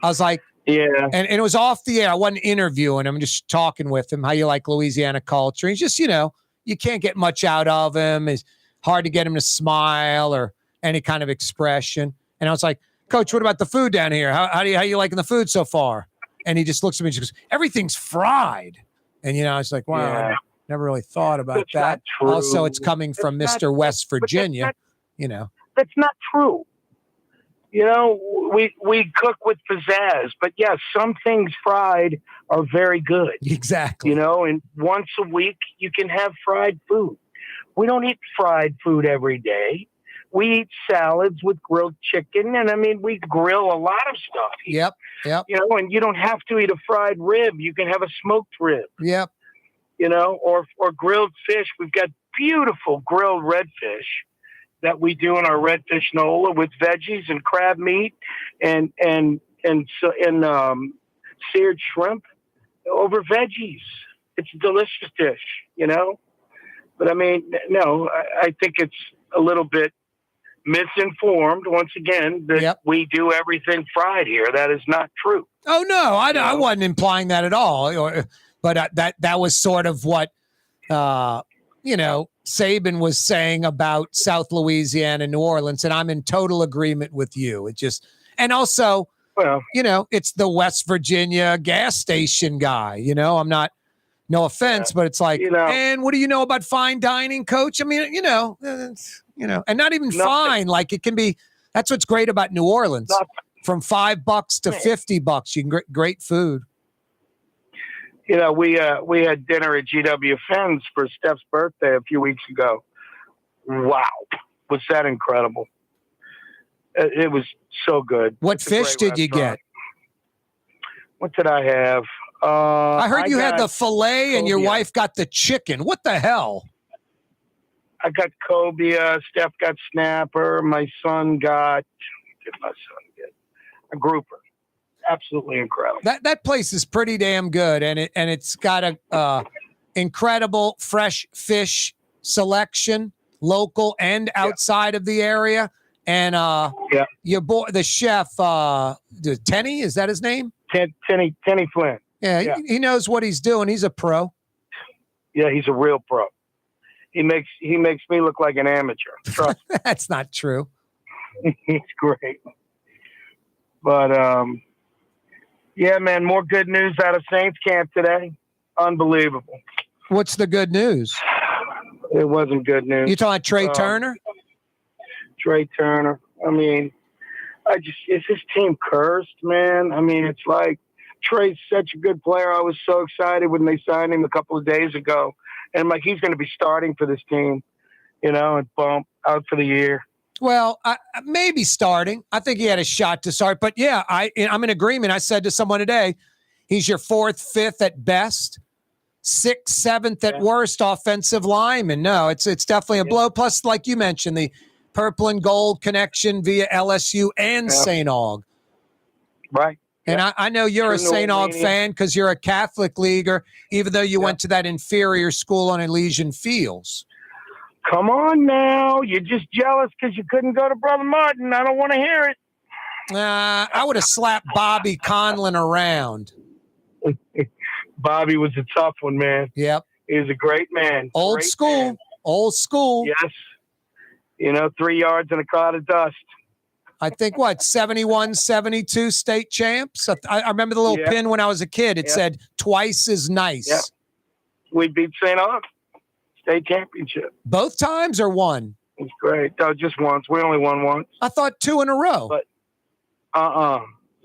I was like, yeah. And it was off the air. I wasn't interviewing him. I'm just talking with him. How you like Louisiana culture? He's just, you can't get much out of him. It's hard to get him to smile or any kind of expression. And I was like, Coach, what about the food down here? How you liking the food so far? And he just looks at me and goes, everything's fried. And, I was like, wow, I never really thought about that. Also, it's coming from Mr. West Virginia, That's not true. We cook with pizzazz, but yes, some things fried are very good. Exactly. And once a week you can have fried food. We don't eat fried food every day. We eat salads with grilled chicken, and we grill a lot of stuff here. Yep. And you don't have to eat a fried rib. You can have a smoked rib. Yep. Or grilled fish. We've got beautiful grilled redfish that we do in our redfish NOLA with veggies and crab meat and seared shrimp over veggies. It's a delicious dish, But no, I think it's a little bit misinformed once again that we do everything fried here. That is not true. Oh no, I wasn't implying that at all. But that was sort of what Saban was saying about South Louisiana, New Orleans, and I'm in total agreement with you. It just, and also, it's the West Virginia gas station guy. I'm not. No offense, but it's like, and what do you know about fine dining, Coach? And not even fine. Like it can be. That's what's great about New Orleans. From $5 to $50, you can get great food. We had dinner at GW Fenn's for Steph's birthday a few weeks ago. Wow, was that incredible? It was so good. What fish did you get? What did I have? I heard you had the filet and your wife got the chicken. What the hell? I got cobia. Steph got snapper. My son got. What did my son get? A grouper. Absolutely incredible. That place is pretty damn good, and it's got a incredible fresh fish selection, local and outside of the area. And your boy, the chef, Tenny, is that his name? Tenny Flynn. Yeah, he knows what he's doing. He's a pro. Yeah, he's a real pro. He makes me look like an amateur. Trust me. That's not true. He's great. But yeah, man, more good news out of Saints camp today. Unbelievable. What's the good news? It wasn't good news. You talking Trai Turner? Trai Turner. Is this team cursed, man? It's like Trey's such a good player. I was so excited when they signed him a couple of days ago. And I'm like, he's going to be starting for this team, and bump out for the year. Well, maybe starting. I think he had a shot to start. But, yeah, I'm in agreement. I said to someone today, he's your 4th, 5th at best, 6th, 7th at worst offensive lineman. No, it's definitely a blow. Plus, like you mentioned, the purple and gold connection via LSU and St. Aug. Right. And I know you're a St. Aug fan because you're a Catholic leaguer, even though you went to that inferior school on Elysian Fields. Come on now. You're just jealous because you couldn't go to Brother Martin. I don't want to hear it. I would have slapped Bobby Conlon around. Bobby was a tough one, man. Yep. He was a great man. Old school. Yes. 3 yards in a cloud of dust. I think, 71, 72 state champs? I remember the little pin when I was a kid. It said, twice as nice. Yeah. We beat St. Aug. State championship. Both times or one? It's great. No, just once. We only won once. I thought 2 in a row. But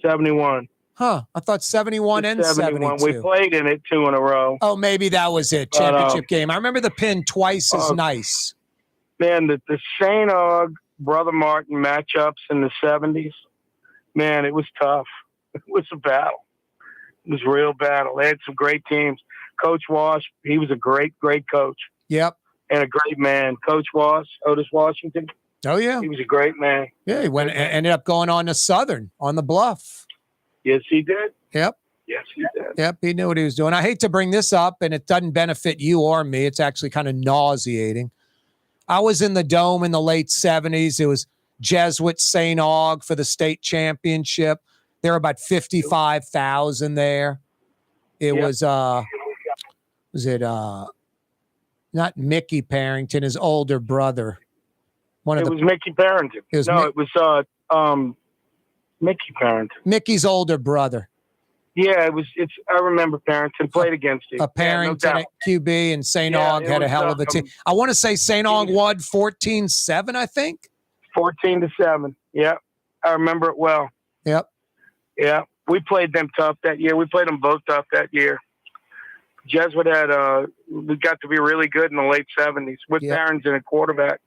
71. Huh. I thought 71 and 72. We played in it 2 in a row. Oh, maybe that was it. Championship game. I remember the pin twice as nice. Man, the St. Aug, Brother Martin matchups in the 70s, man, it was tough. It was a battle. It was a real battle. They had some great teams. Coach Wash, he was a great, great coach. Yep. And a great man. Coach Wash, Otis Washington. Oh, yeah. He was a great man. Yeah, he ended up going on to Southern on the Bluff. Yes, he did. Yep. Yes, he did. Yep, he knew what he was doing. I hate to bring this up, and it doesn't benefit you or me. It's actually kind of nauseating. I was in the Dome in the late 70s. It was Jesuit St. Aug for the state championship. There were about 55,000 there. It was not Mickey Parrington, his older brother. It was Mickey Parrington. It was Mickey Parrington. Mickey's older brother. Yeah, I remember Parrington played against him. Parrington at QB, and St. Aug had a hell of a team. I want to say St. Aug won 14-7, I think. 14-7. Yeah, I remember it well. Yep. Yeah, we played them tough that year. We played them both tough that year. Jesuit we got to be really good in the late 70s with Parrington at quarterback.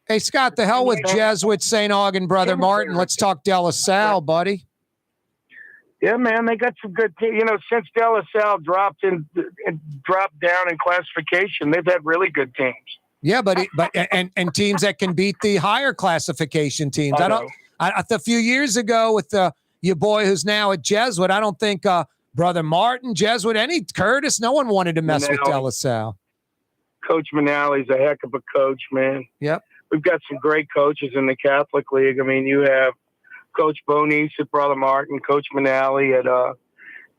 Hey, Scott, the hell with Jesuit, St. Aug, and Brother Martin. Let's talk De La Salle, buddy. Yeah, man, they got some good teams. Since De La Salle dropped down in classification, they've had really good teams. Yeah, but teams that can beat the higher classification teams. A few years ago with your boy who's now at Jesuit, I don't think Brother Martin, Jesuit, Curtis, no one wanted to mess with De La Salle. Coach Manally's a heck of a coach, man. Yep. We've got some great coaches in the Catholic League. I mean, you have Coach Bonice at Brother Martin, Coach Manally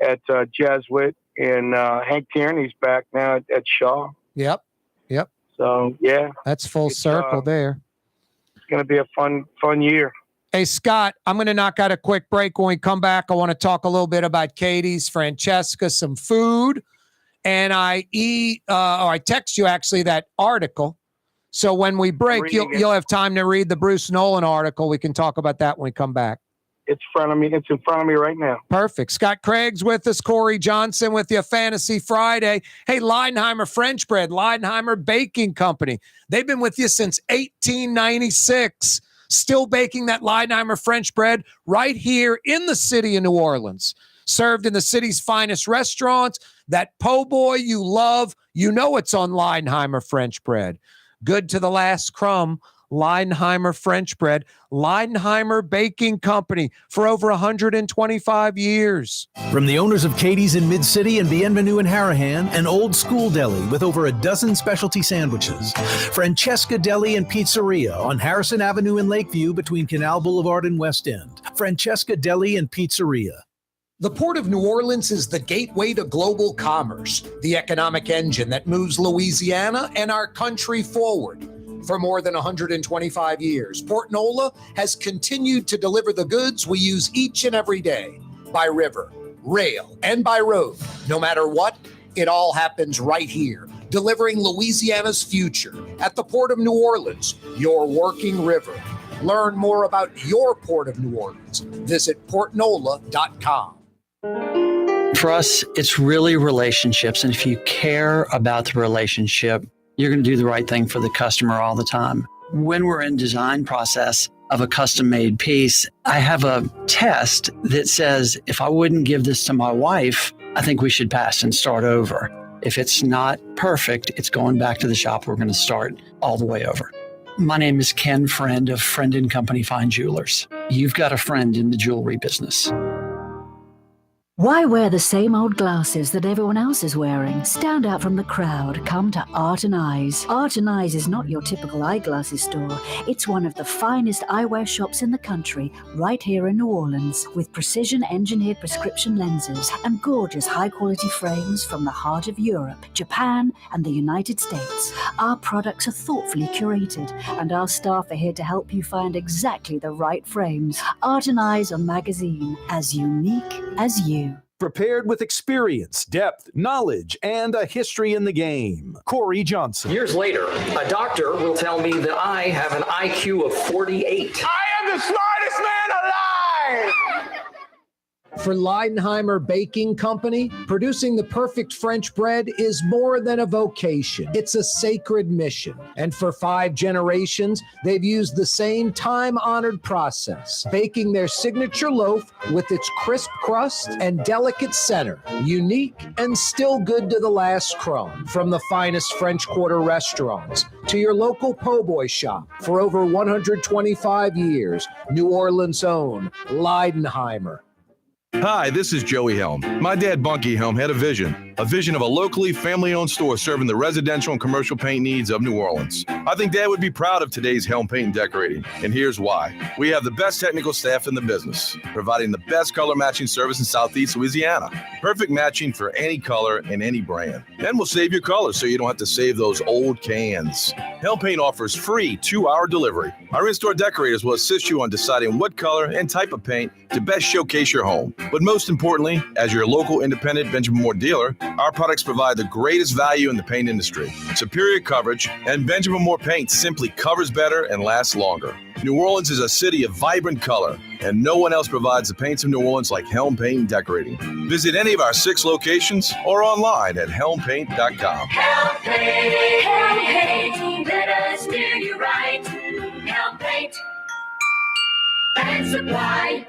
at Jesuit, and Hank Tierney's back now at Shaw. Yep. So, yeah. That's full circle there. It's going to be a fun year. Hey, Scott, I'm going to knock out a quick break. When we come back, I want to talk a little bit about Katie's, Francesca, some food. And I text you actually that article. So when we break, you'll have time to read the Bruce Nolan article. We can talk about that when we come back. It's in front of me right now. Perfect. Scot Craig's with us. Corey Johnson with you. Fantasy Friday. Hey, Leidenheimer French Bread, Leidenheimer Baking Company. They've been with you since 1896. Still baking that Leidenheimer French bread right here in the city of New Orleans. Served in the city's finest restaurants. That po' boy you love, it's on Leidenheimer French bread. Good to the last crumb. Leidenheimer French bread, Leidenheimer Baking Company for over 125 years. From the owners of Katie's in Mid-City and Bienvenue in Harahan, an old school deli with over a dozen specialty sandwiches. Francesca Deli and Pizzeria on Harrison Avenue in Lakeview between Canal Boulevard and West End. Francesca Deli and Pizzeria. The Port of New Orleans is the gateway to global commerce, the economic engine that moves Louisiana and our country forward. For more than 125 years, Port NOLA has continued to deliver the goods we use each and every day, by river, rail, and by road. No matter what, it all happens right here, delivering Louisiana's future at the Port of New Orleans, your working river. Learn more about your Port of New Orleans. Visit portnola.com. For us, it's really relationships. And if you care about the relationship, you're going to do the right thing for the customer all the time. When we're in design process of a custom-made piece, I have a test that says, if I wouldn't give this to my wife, I think we should pass and start over. If it's not perfect, it's going back to the shop. We're going to start all the way over. My name is Ken Friend of Friend & Company Fine Jewelers. You've got a friend in the jewelry business. Why wear the same old glasses that everyone else is wearing? Stand out from the crowd. Come to Art & Eyes. Art & Eyes is not your typical eyeglasses store. It's one of the finest eyewear shops in the country, right here in New Orleans, with precision-engineered prescription lenses and gorgeous high-quality frames from the heart of Europe, Japan, and the United States. Our products are thoughtfully curated, and our staff are here to help you find exactly the right frames. Art & Eyes, a magazine as unique as you. prepared with experience, depth, knowledge, and a history in the game. Corey Johnson. Years later, a doctor will tell me that I have an IQ of 48. I am the smartest man alive! For Leidenheimer Baking Company, producing the perfect French bread is more than a vocation. It's a sacred mission. And for 5 generations, they've used the same time-honored process, baking their signature loaf with its crisp crust and delicate center, unique and still good to the last crumb. From the finest French Quarter restaurants to your local po' boy shop, for over 125 years, New Orleans' own Leidenheimer. Hi, this is Joey Helm. My dad, Bunky Helm, had a vision of a locally family-owned store serving the residential and commercial paint needs of New Orleans. I think Dad would be proud of today's Helm Paint and Decorating, and here's why. We have the best technical staff in the business, providing the best color matching service in Southeast Louisiana. Perfect matching for any color and any brand. And we'll save your colors so you don't have to save those old cans. Helm Paint offers free 2-hour delivery. Our in-store decorators will assist you on deciding what color and type of paint to best showcase your home. But most importantly, as your local independent Benjamin Moore dealer, our products provide the greatest value in the paint industry, superior coverage, and Benjamin Moore paint simply covers better and lasts longer. New Orleans is a city of vibrant color, and no one else provides the paints of New Orleans like Helm Paint and Decorating. Visit any of our 6 locations or online at helmpaint.com. Helm Paint, let us do you right. Helm Paint and Supply.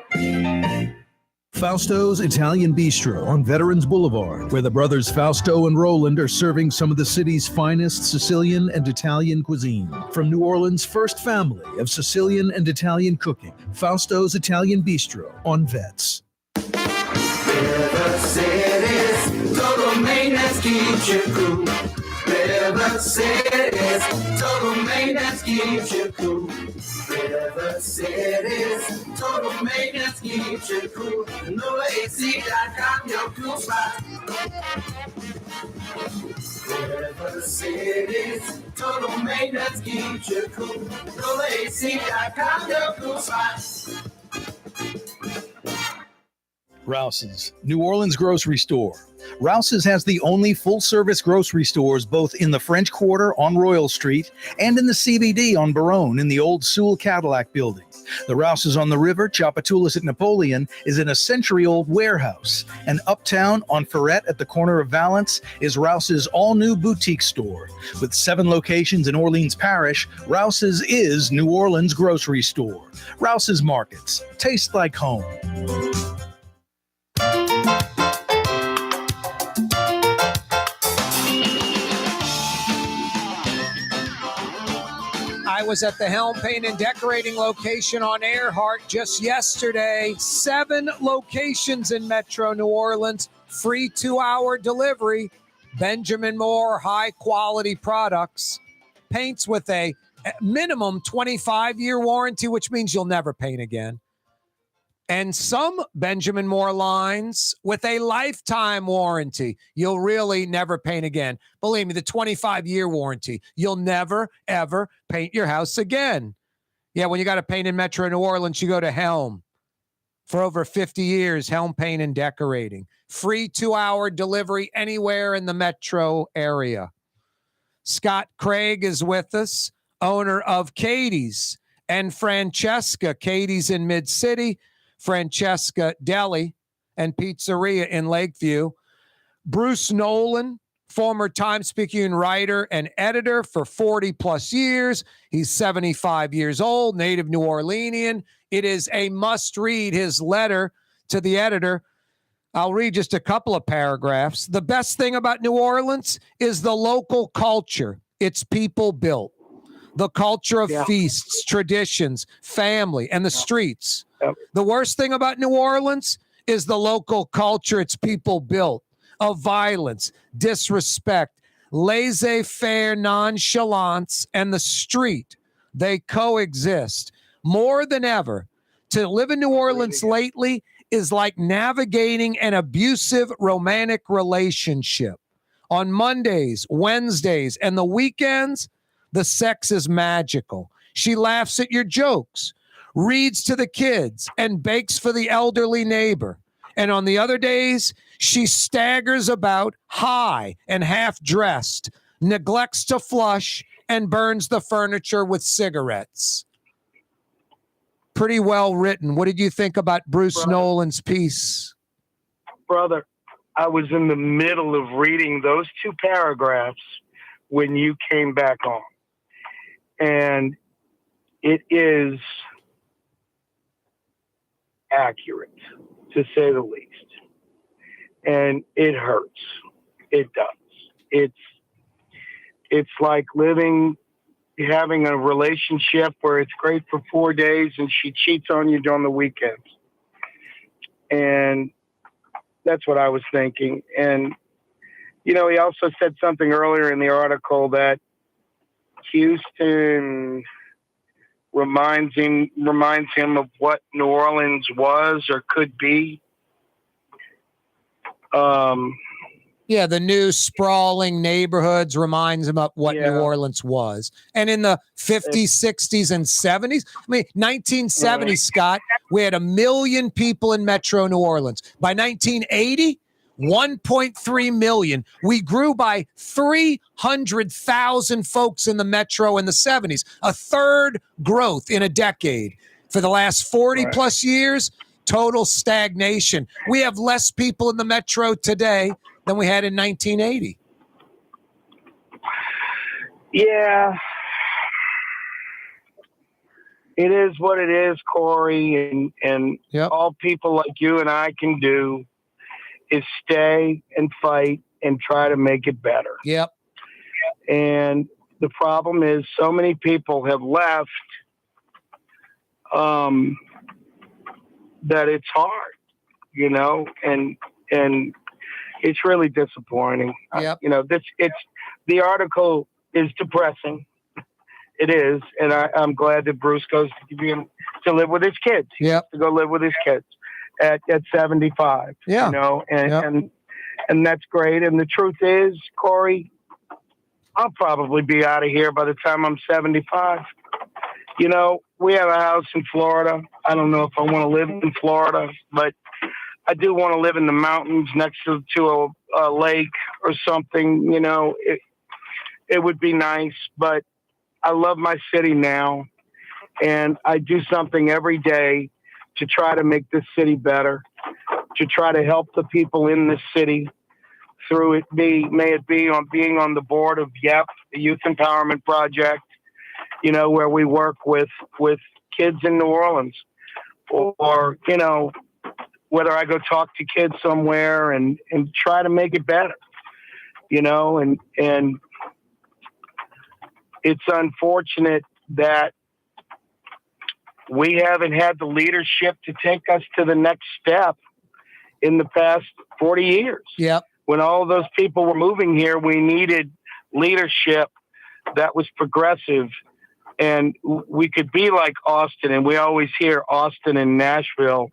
Fausto's Italian Bistro on Veterans Boulevard, where the brothers Fausto and Roland are serving some of the city's finest Sicilian and Italian cuisine. From New Orleans' first family of Sicilian and Italian cooking, Fausto's Italian Bistro on Vets. River City's total maintenance keeps you cool. River City's total maintenance keeps you cool. River City's total maintenance keeps you cool. NOLAAC.com, your cool spot. River City's total maintenance keeps you cool. NOLAAC.com, your cool spot. Rouse's, New Orleans grocery store. Rouse's has the only full-service grocery stores both in the French Quarter on Royal Street and in the CBD on Baronne in the old Sewell Cadillac building. The Rouse's on the river, Tchoupitoulas at Napoleon, is in a century-old warehouse. And uptown on Ferret at the corner of Valence is Rouse's all-new boutique store. With 7 locations in Orleans Parish, Rouse's is New Orleans grocery store. Rouse's Markets. Taste like home. I was at the Helm Paint and Decorating location on Earhart just yesterday. 7 locations in Metro New Orleans. Free 2-hour delivery. Benjamin Moore high-quality products. Paints with a minimum 25-year warranty, which means you'll never paint again. And some Benjamin Moore lines with a lifetime warranty. You'll really never paint again. Believe me, the 25-year warranty. You'll never, ever paint your house again. Yeah, when you got to paint in Metro New Orleans, you go to Helm. For over 50 years, Helm Paint and Decorating. Free 2-hour delivery anywhere in the Metro area. Scot Craig is with us, owner of Katie's and Francesca. Katie's in Mid-City. Francesca Deli and Pizzeria in Lakeview. Bruce Nolan, former Times Picayune writer and editor for 40 plus years. He's 75 years old, native New Orleanian. It is a must read, his letter to the editor. I'll read just a couple of paragraphs. The best thing about New Orleans is the local culture. It's people built. The culture of feasts, traditions, family, and the streets. The worst thing about New Orleans is the local culture it's people built of violence, disrespect, laissez-faire nonchalance, and the street. They coexist. More than ever, to live in New Orleans lately is like navigating an abusive romantic relationship. On Mondays, Wednesdays, and the weekends, the sex is magical. She laughs at your jokes, reads to the kids, and bakes for the elderly neighbor. And on the other days, she staggers about high and half-dressed, neglects to flush, and burns the furniture with cigarettes. Pretty well written. What did you think about Bruce Nolan's piece? Brother, I was in the middle of reading those 2 paragraphs when you came back on. And it is accurate, to say the least. And it hurts. It does. It's like having a relationship where it's great for 4 days and she cheats on you during the weekends. And that's what I was thinking. And, he also said something earlier in the article that Houston reminds him of what New Orleans was or could be. Yeah, the new sprawling neighborhoods reminds him of what New Orleans was. And in the 50s, 60s, and 70s, 1970, Scott, we had 1 million people in Metro New Orleans. By 1980, 1.3 million. We grew by 300,000 folks in the Metro in the 70s, a third growth in a decade. For the last 40 plus years, total stagnation. We have less people in the Metro today than we had in 1980. Yeah. It is what it is, Corey, and all people like you and I can do is stay and fight and try to make it better. Yep. And the problem is so many people have left that it's hard, and it's really disappointing. Yep. The article is depressing. It is. And I'm glad that Bruce goes to live with his kids. Yep. To go live with his kids at 75. Yeah. And that's great. And the truth is, Corey, I'll probably be out of here by the time I'm 75. We have a house in Florida. I don't know if I want to live in Florida, but I do want to live in the mountains next to a lake or something. It would be nice, but I love my city now, and I do something every day to try to make this city better, to try to help the people in this city through may it be on being on the board of YEP, the Youth Empowerment Project, where we work with kids in New Orleans, or, whether I go talk to kids somewhere and try to make it better, and it's unfortunate that we haven't had the leadership to take us to the next step in the past 40 years. Yep. When all of those people were moving here, we needed leadership that was progressive, and we could be like Austin. And we always hear Austin and Nashville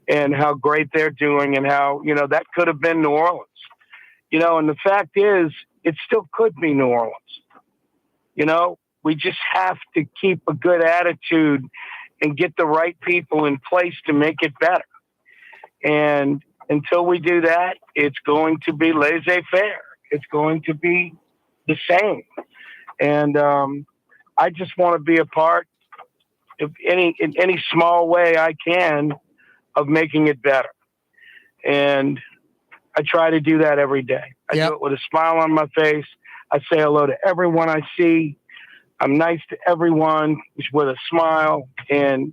and how great they're doing and how, that could have been New Orleans, and the fact is it still could be New Orleans. We just have to keep a good attitude and get the right people in place to make it better. And until we do that, it's going to be laissez-faire. It's going to be the same. And I just want to be a part of in any small way I can of making it better. And I try to do that every day. I do it with a smile on my face. I say hello to everyone I see. I'm nice to everyone with a smile. And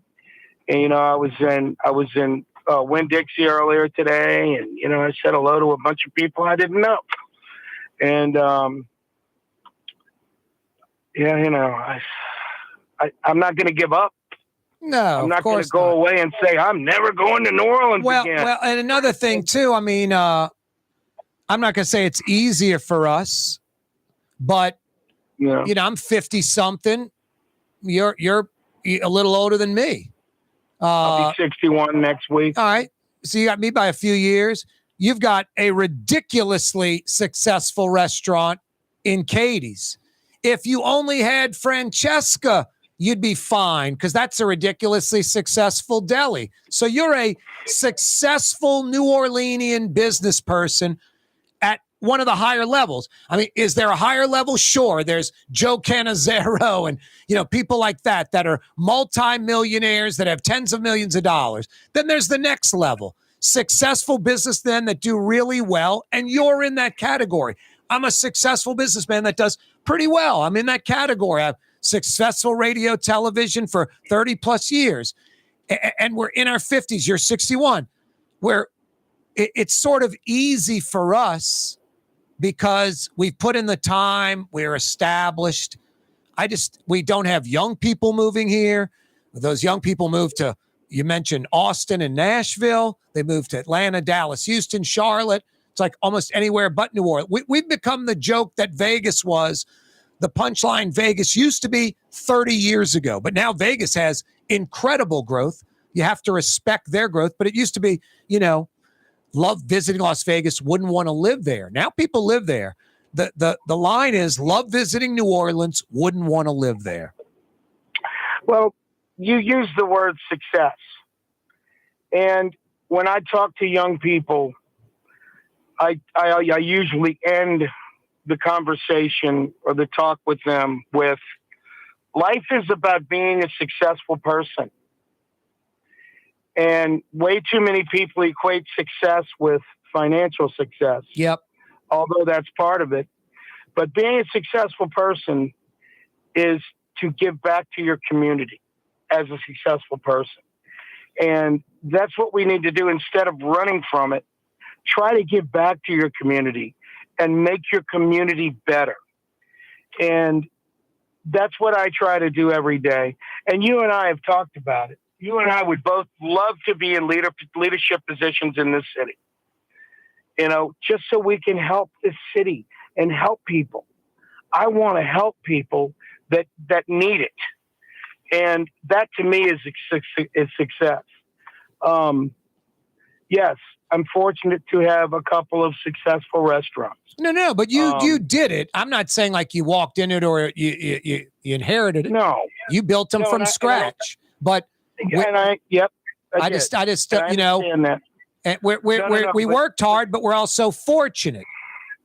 I was in Winn-Dixie earlier today, and I said hello to a bunch of people I didn't know. And I'm not going to give up. No, I'm not going to go away and say I'm never going to New Orleans again. Well, and another thing too. I'm not going to say it's easier for us, but I'm 50 something. You're a little older than me. I'll be 61 next week. All right. So you got me by a few years. You've got a ridiculously successful restaurant in Katie's. If you only had Francesca, you'd be fine because that's a ridiculously successful deli. So you're a successful New Orleanian business person at one of the higher levels. I mean, is there a higher level? Sure. There's Joe Cannizzaro and, people like that are multimillionaires that have tens of millions of dollars. Then there's the next level. Successful businessmen that do really well, and you're in that category. I'm a successful businessman that does pretty well. I'm in that category. I have successful radio, television for 30 plus years, and we're in our 50s. You're 61. Where it's sort of easy for us because we've put in the time, we're established. We don't have young people moving here. Those young people move to, you mentioned Austin and Nashville. They moved to Atlanta, Dallas, Houston, Charlotte. It's like almost anywhere but New Orleans. We've become the joke that Vegas was. The punchline Vegas used to be 30 years ago, but now Vegas has incredible growth. You have to respect their growth, but it used to be, love visiting Las Vegas, wouldn't want to live there. Now people live there. The line is love visiting New Orleans, wouldn't want to live there. Well, you use the word success. And when I talk to young people, I usually end the conversation or the talk with them with, life is about being a successful person. And way too many people equate success with financial success. Yep. Although that's part of it. But being a successful person is to give back to your community as a successful person. And that's what we need to do instead of running from it. Try to give back to your community and make your community better. And that's what I try to do every day. And you and I have talked about it. You and I would both love to be in leadership positions in this city, just so we can help this city and help people. I want to help people that need it. And that to me is success. Yes, I'm fortunate to have a couple of successful restaurants. No, but you did it. I'm not saying like you walked in it or you inherited it. No, you built them from scratch. But I just and we worked hard, but we're also fortunate,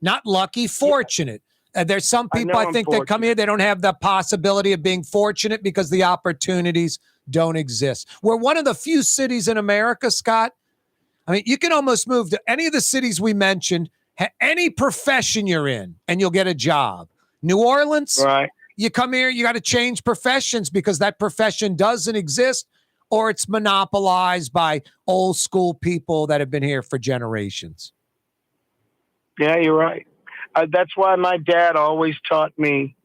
not lucky, fortunate. There's some people I think that come here, they don't have the possibility of being fortunate because the opportunities don't exist. We're one of the few cities in America, Scott. I mean, you can almost move to any of the cities we mentioned, any profession you're in, and you'll get a job. New Orleans, right? You come here, you got to change professions because that profession doesn't exist or it's monopolized by old school people that have been here for generations. Yeah, you're right. That's why my dad always taught me,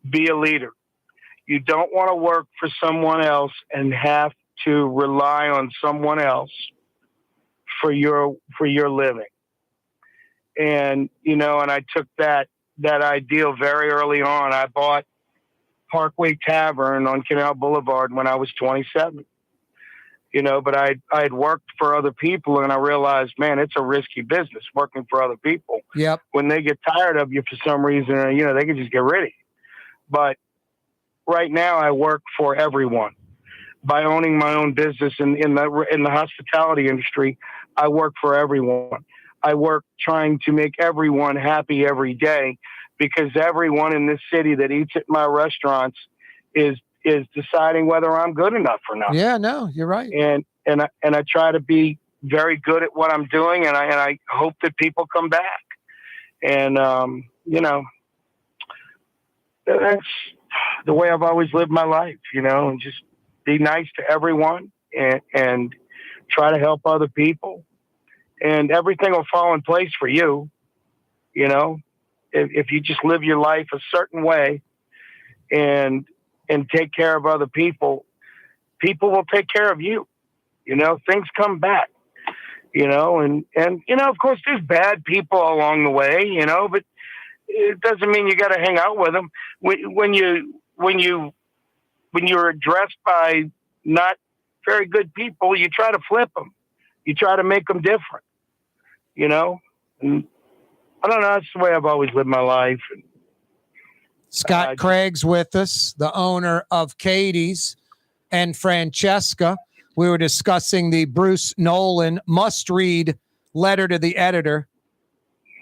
be a leader. You don't want to work for someone else and have to rely on someone else for your living. And, and I took that ideal very early on. I bought Parkway Tavern on Canal Boulevard when I was 27. But I had worked for other people, and I realized, man, it's a risky business working for other people. Yep. When they get tired of you for some reason, they can just get rid of you. But right now, I work for everyone. By owning my own business in the hospitality industry, I work for everyone. I work trying to make everyone happy every day, because everyone in this city that eats at my restaurants is deciding whether I'm good enough or not. Yeah, no, you're right. And I try to be very good at what I'm doing, and I hope that people come back. And that's the way I've always lived my life, and just be nice to everyone and try to help other people, and everything will fall in place for you. If you just live your life a certain way and take care of other people, people will take care of you. Things come back, and of course there's bad people along the way, but it doesn't mean you got to hang out with them. When you're addressed by not very good people, you try to flip them. You try to make them different, and I don't know. That's the way I've always lived my life. Scot Craig's with us, the owner of Katie's, and Francesca. We were discussing the Bruce Nolan must-read letter to the editor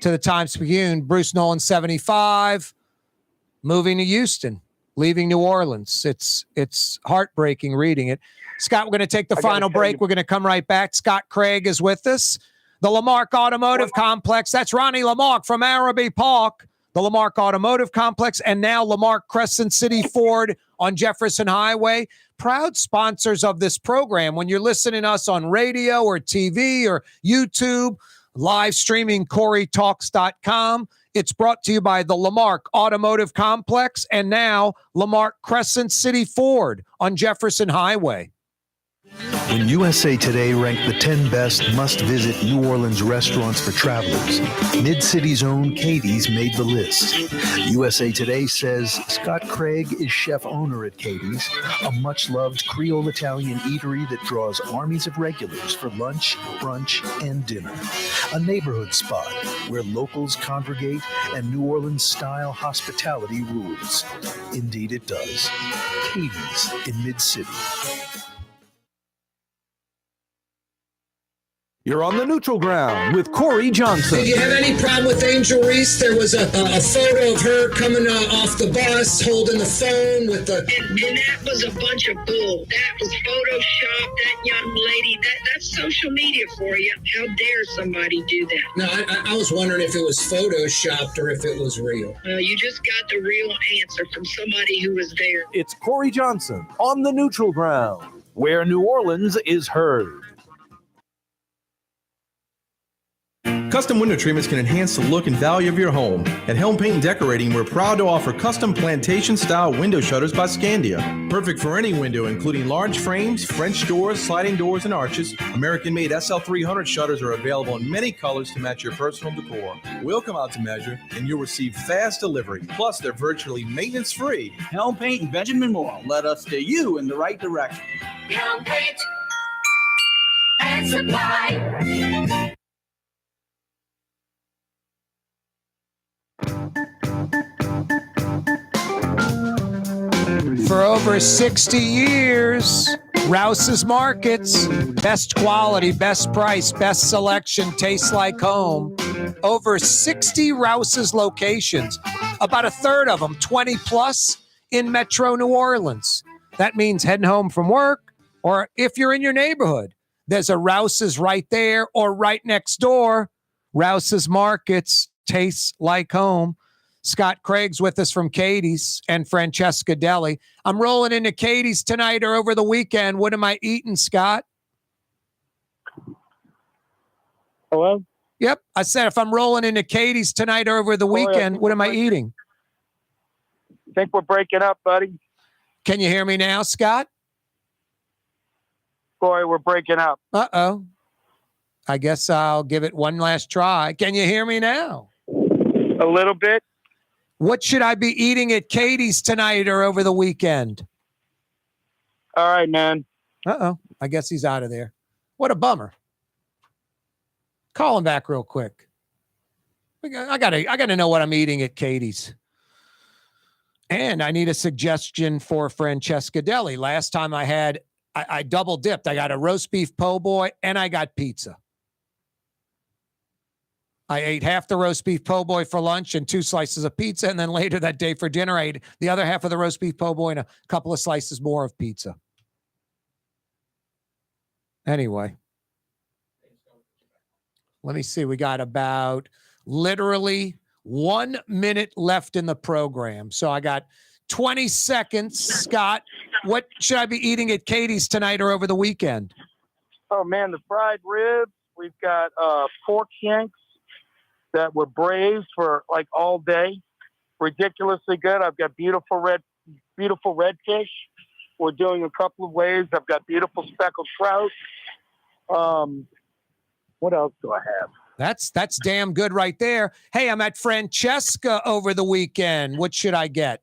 to the Times Picayune. Bruce Nolan, 75, moving to Houston, leaving New Orleans. It's heartbreaking reading it. Scott, we're going to take the final break. We're going to come right back. Scot Craig is with us. The Lamarck Automotive Complex. That's Ronnie Lamarck from Araby Park. The Lamarck Automotive Complex, and now Lamarck Crescent City Ford on Jefferson Highway. Proud sponsors of this program. When you're listening to us on radio or TV or YouTube, live streaming CareTalks.com. It's brought to you by the Lamarck Automotive Complex and now Lamarck Crescent City Ford on Jefferson Highway. When USA Today ranked the 10 best must-visit New Orleans restaurants for travelers, Mid-City's own Katie's made the list. USA Today says Scot Craig is chef-owner at Katie's, a much-loved Creole Italian eatery that draws armies of regulars for lunch, brunch, and dinner. A neighborhood spot where locals congregate and New Orleans-style hospitality rules. Indeed it does. Katie's in Mid-City. You're on the neutral ground with Corey Johnson. Did you have any problem with Angel Reese? There was a photo of her coming off the bus, holding the phone with the... And that was a bunch of bull. That was Photoshop, that young lady. That's social media for you. How dare somebody do that? No, I was wondering if it was Photoshopped or if it was real. Well, you just got the real answer from somebody who was there. It's Corey Johnson on the neutral ground, where New Orleans is heard. Custom window treatments can enhance the look and value of your home. At Helm Paint and Decorating, we're proud to offer custom plantation-style window shutters by Scandia. Perfect for any window, including large frames, French doors, sliding doors, and arches. American-made SL300 shutters are available in many colors to match your personal decor. We'll come out to measure, and you'll receive fast delivery. Plus, they're virtually maintenance-free. Helm Paint and Benjamin Moore led us steer you in the right direction. Helm Paint and Supply. For over 60 years, Rouse's Markets, best quality, best price, best selection, tastes like home. Over 60 Rouse's locations, about a third of them, 20 plus in Metro New Orleans. That means heading home from work, or if you're in your neighborhood, there's a Rouse's right there or right next door. Rouse's Markets, tastes like home. Scot Craig's with us from Katie's and Francesca Deli. I'm rolling into Katie's tonight or over the weekend. What am I eating, Scott? Hello? Yep. I said if I'm rolling into Katie's tonight or over the weekend, what am I eating? I think we're breaking up, buddy. Can you hear me now, Scott? Boy, we're breaking up. Uh-oh. I guess I'll give it one last try. Can you hear me now? A little bit. What should I be eating at Katie's tonight or over the weekend? All right, man. Uh-oh. I guess he's out of there. What a bummer. Call him back real quick. I gotta know what I'm eating at Katie's. And I need a suggestion for Francesca Deli. Last time I double dipped. I got a roast beef po' boy and I got pizza. I ate half the roast beef po' boy for lunch and 2 slices of pizza. And then later that day for dinner, I ate the other half of the roast beef po' boy and a couple of slices more of pizza. Anyway, let me see. We got about literally 1 minute left in the program. So I got 20 seconds. Scott, what should I be eating at Katie's tonight or over the weekend? Oh, man, the fried ribs. We've got pork shanks that were braised for like all day. Ridiculously good. I've got beautiful red fish. We're doing a couple of ways. I've got beautiful speckled trout. What else do I have? That's damn good right there. Hey, I'm at Francesca over the weekend. What should I get?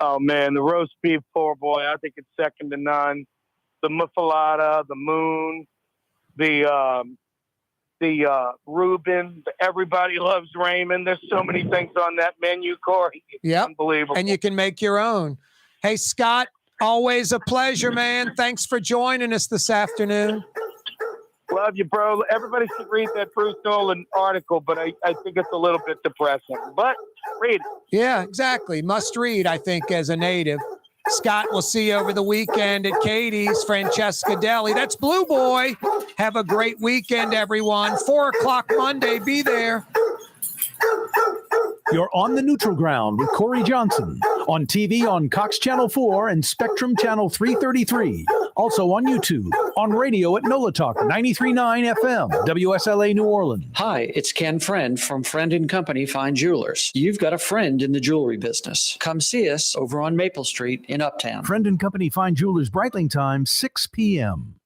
Oh man, the roast beef po' boy. I think it's second to none. The muffalata, the moon, the the Reuben. Everybody loves ramen. There's so many things on that menu, Corey. It's unbelievable. And you can make your own. Hey, Scott, always a pleasure, man. Thanks for joining us this afternoon. Love you, bro. Everybody should read that Bruce Nolan article, but I think it's a little bit depressing. But read it. Yeah, exactly. Must read, I think, as a native. Scott, we'll see you over the weekend at Katie's Francesca Deli. That's Blue Boy. Have a great weekend, everyone. 4 o'clock Monday. Be there. You're on the neutral ground with Corey Johnson. On TV on Cox Channel 4 and Spectrum Channel 333. Also on YouTube. On radio at NOLA Talk 93.9 FM, WSLA New Orleans. Hi, it's Ken Friend from Friend & Company Fine Jewelers. You've got a friend in the jewelry business. Come see us over on Maple Street in Uptown. Friend & Company Fine Jewelers, Breitling time, 6 p.m.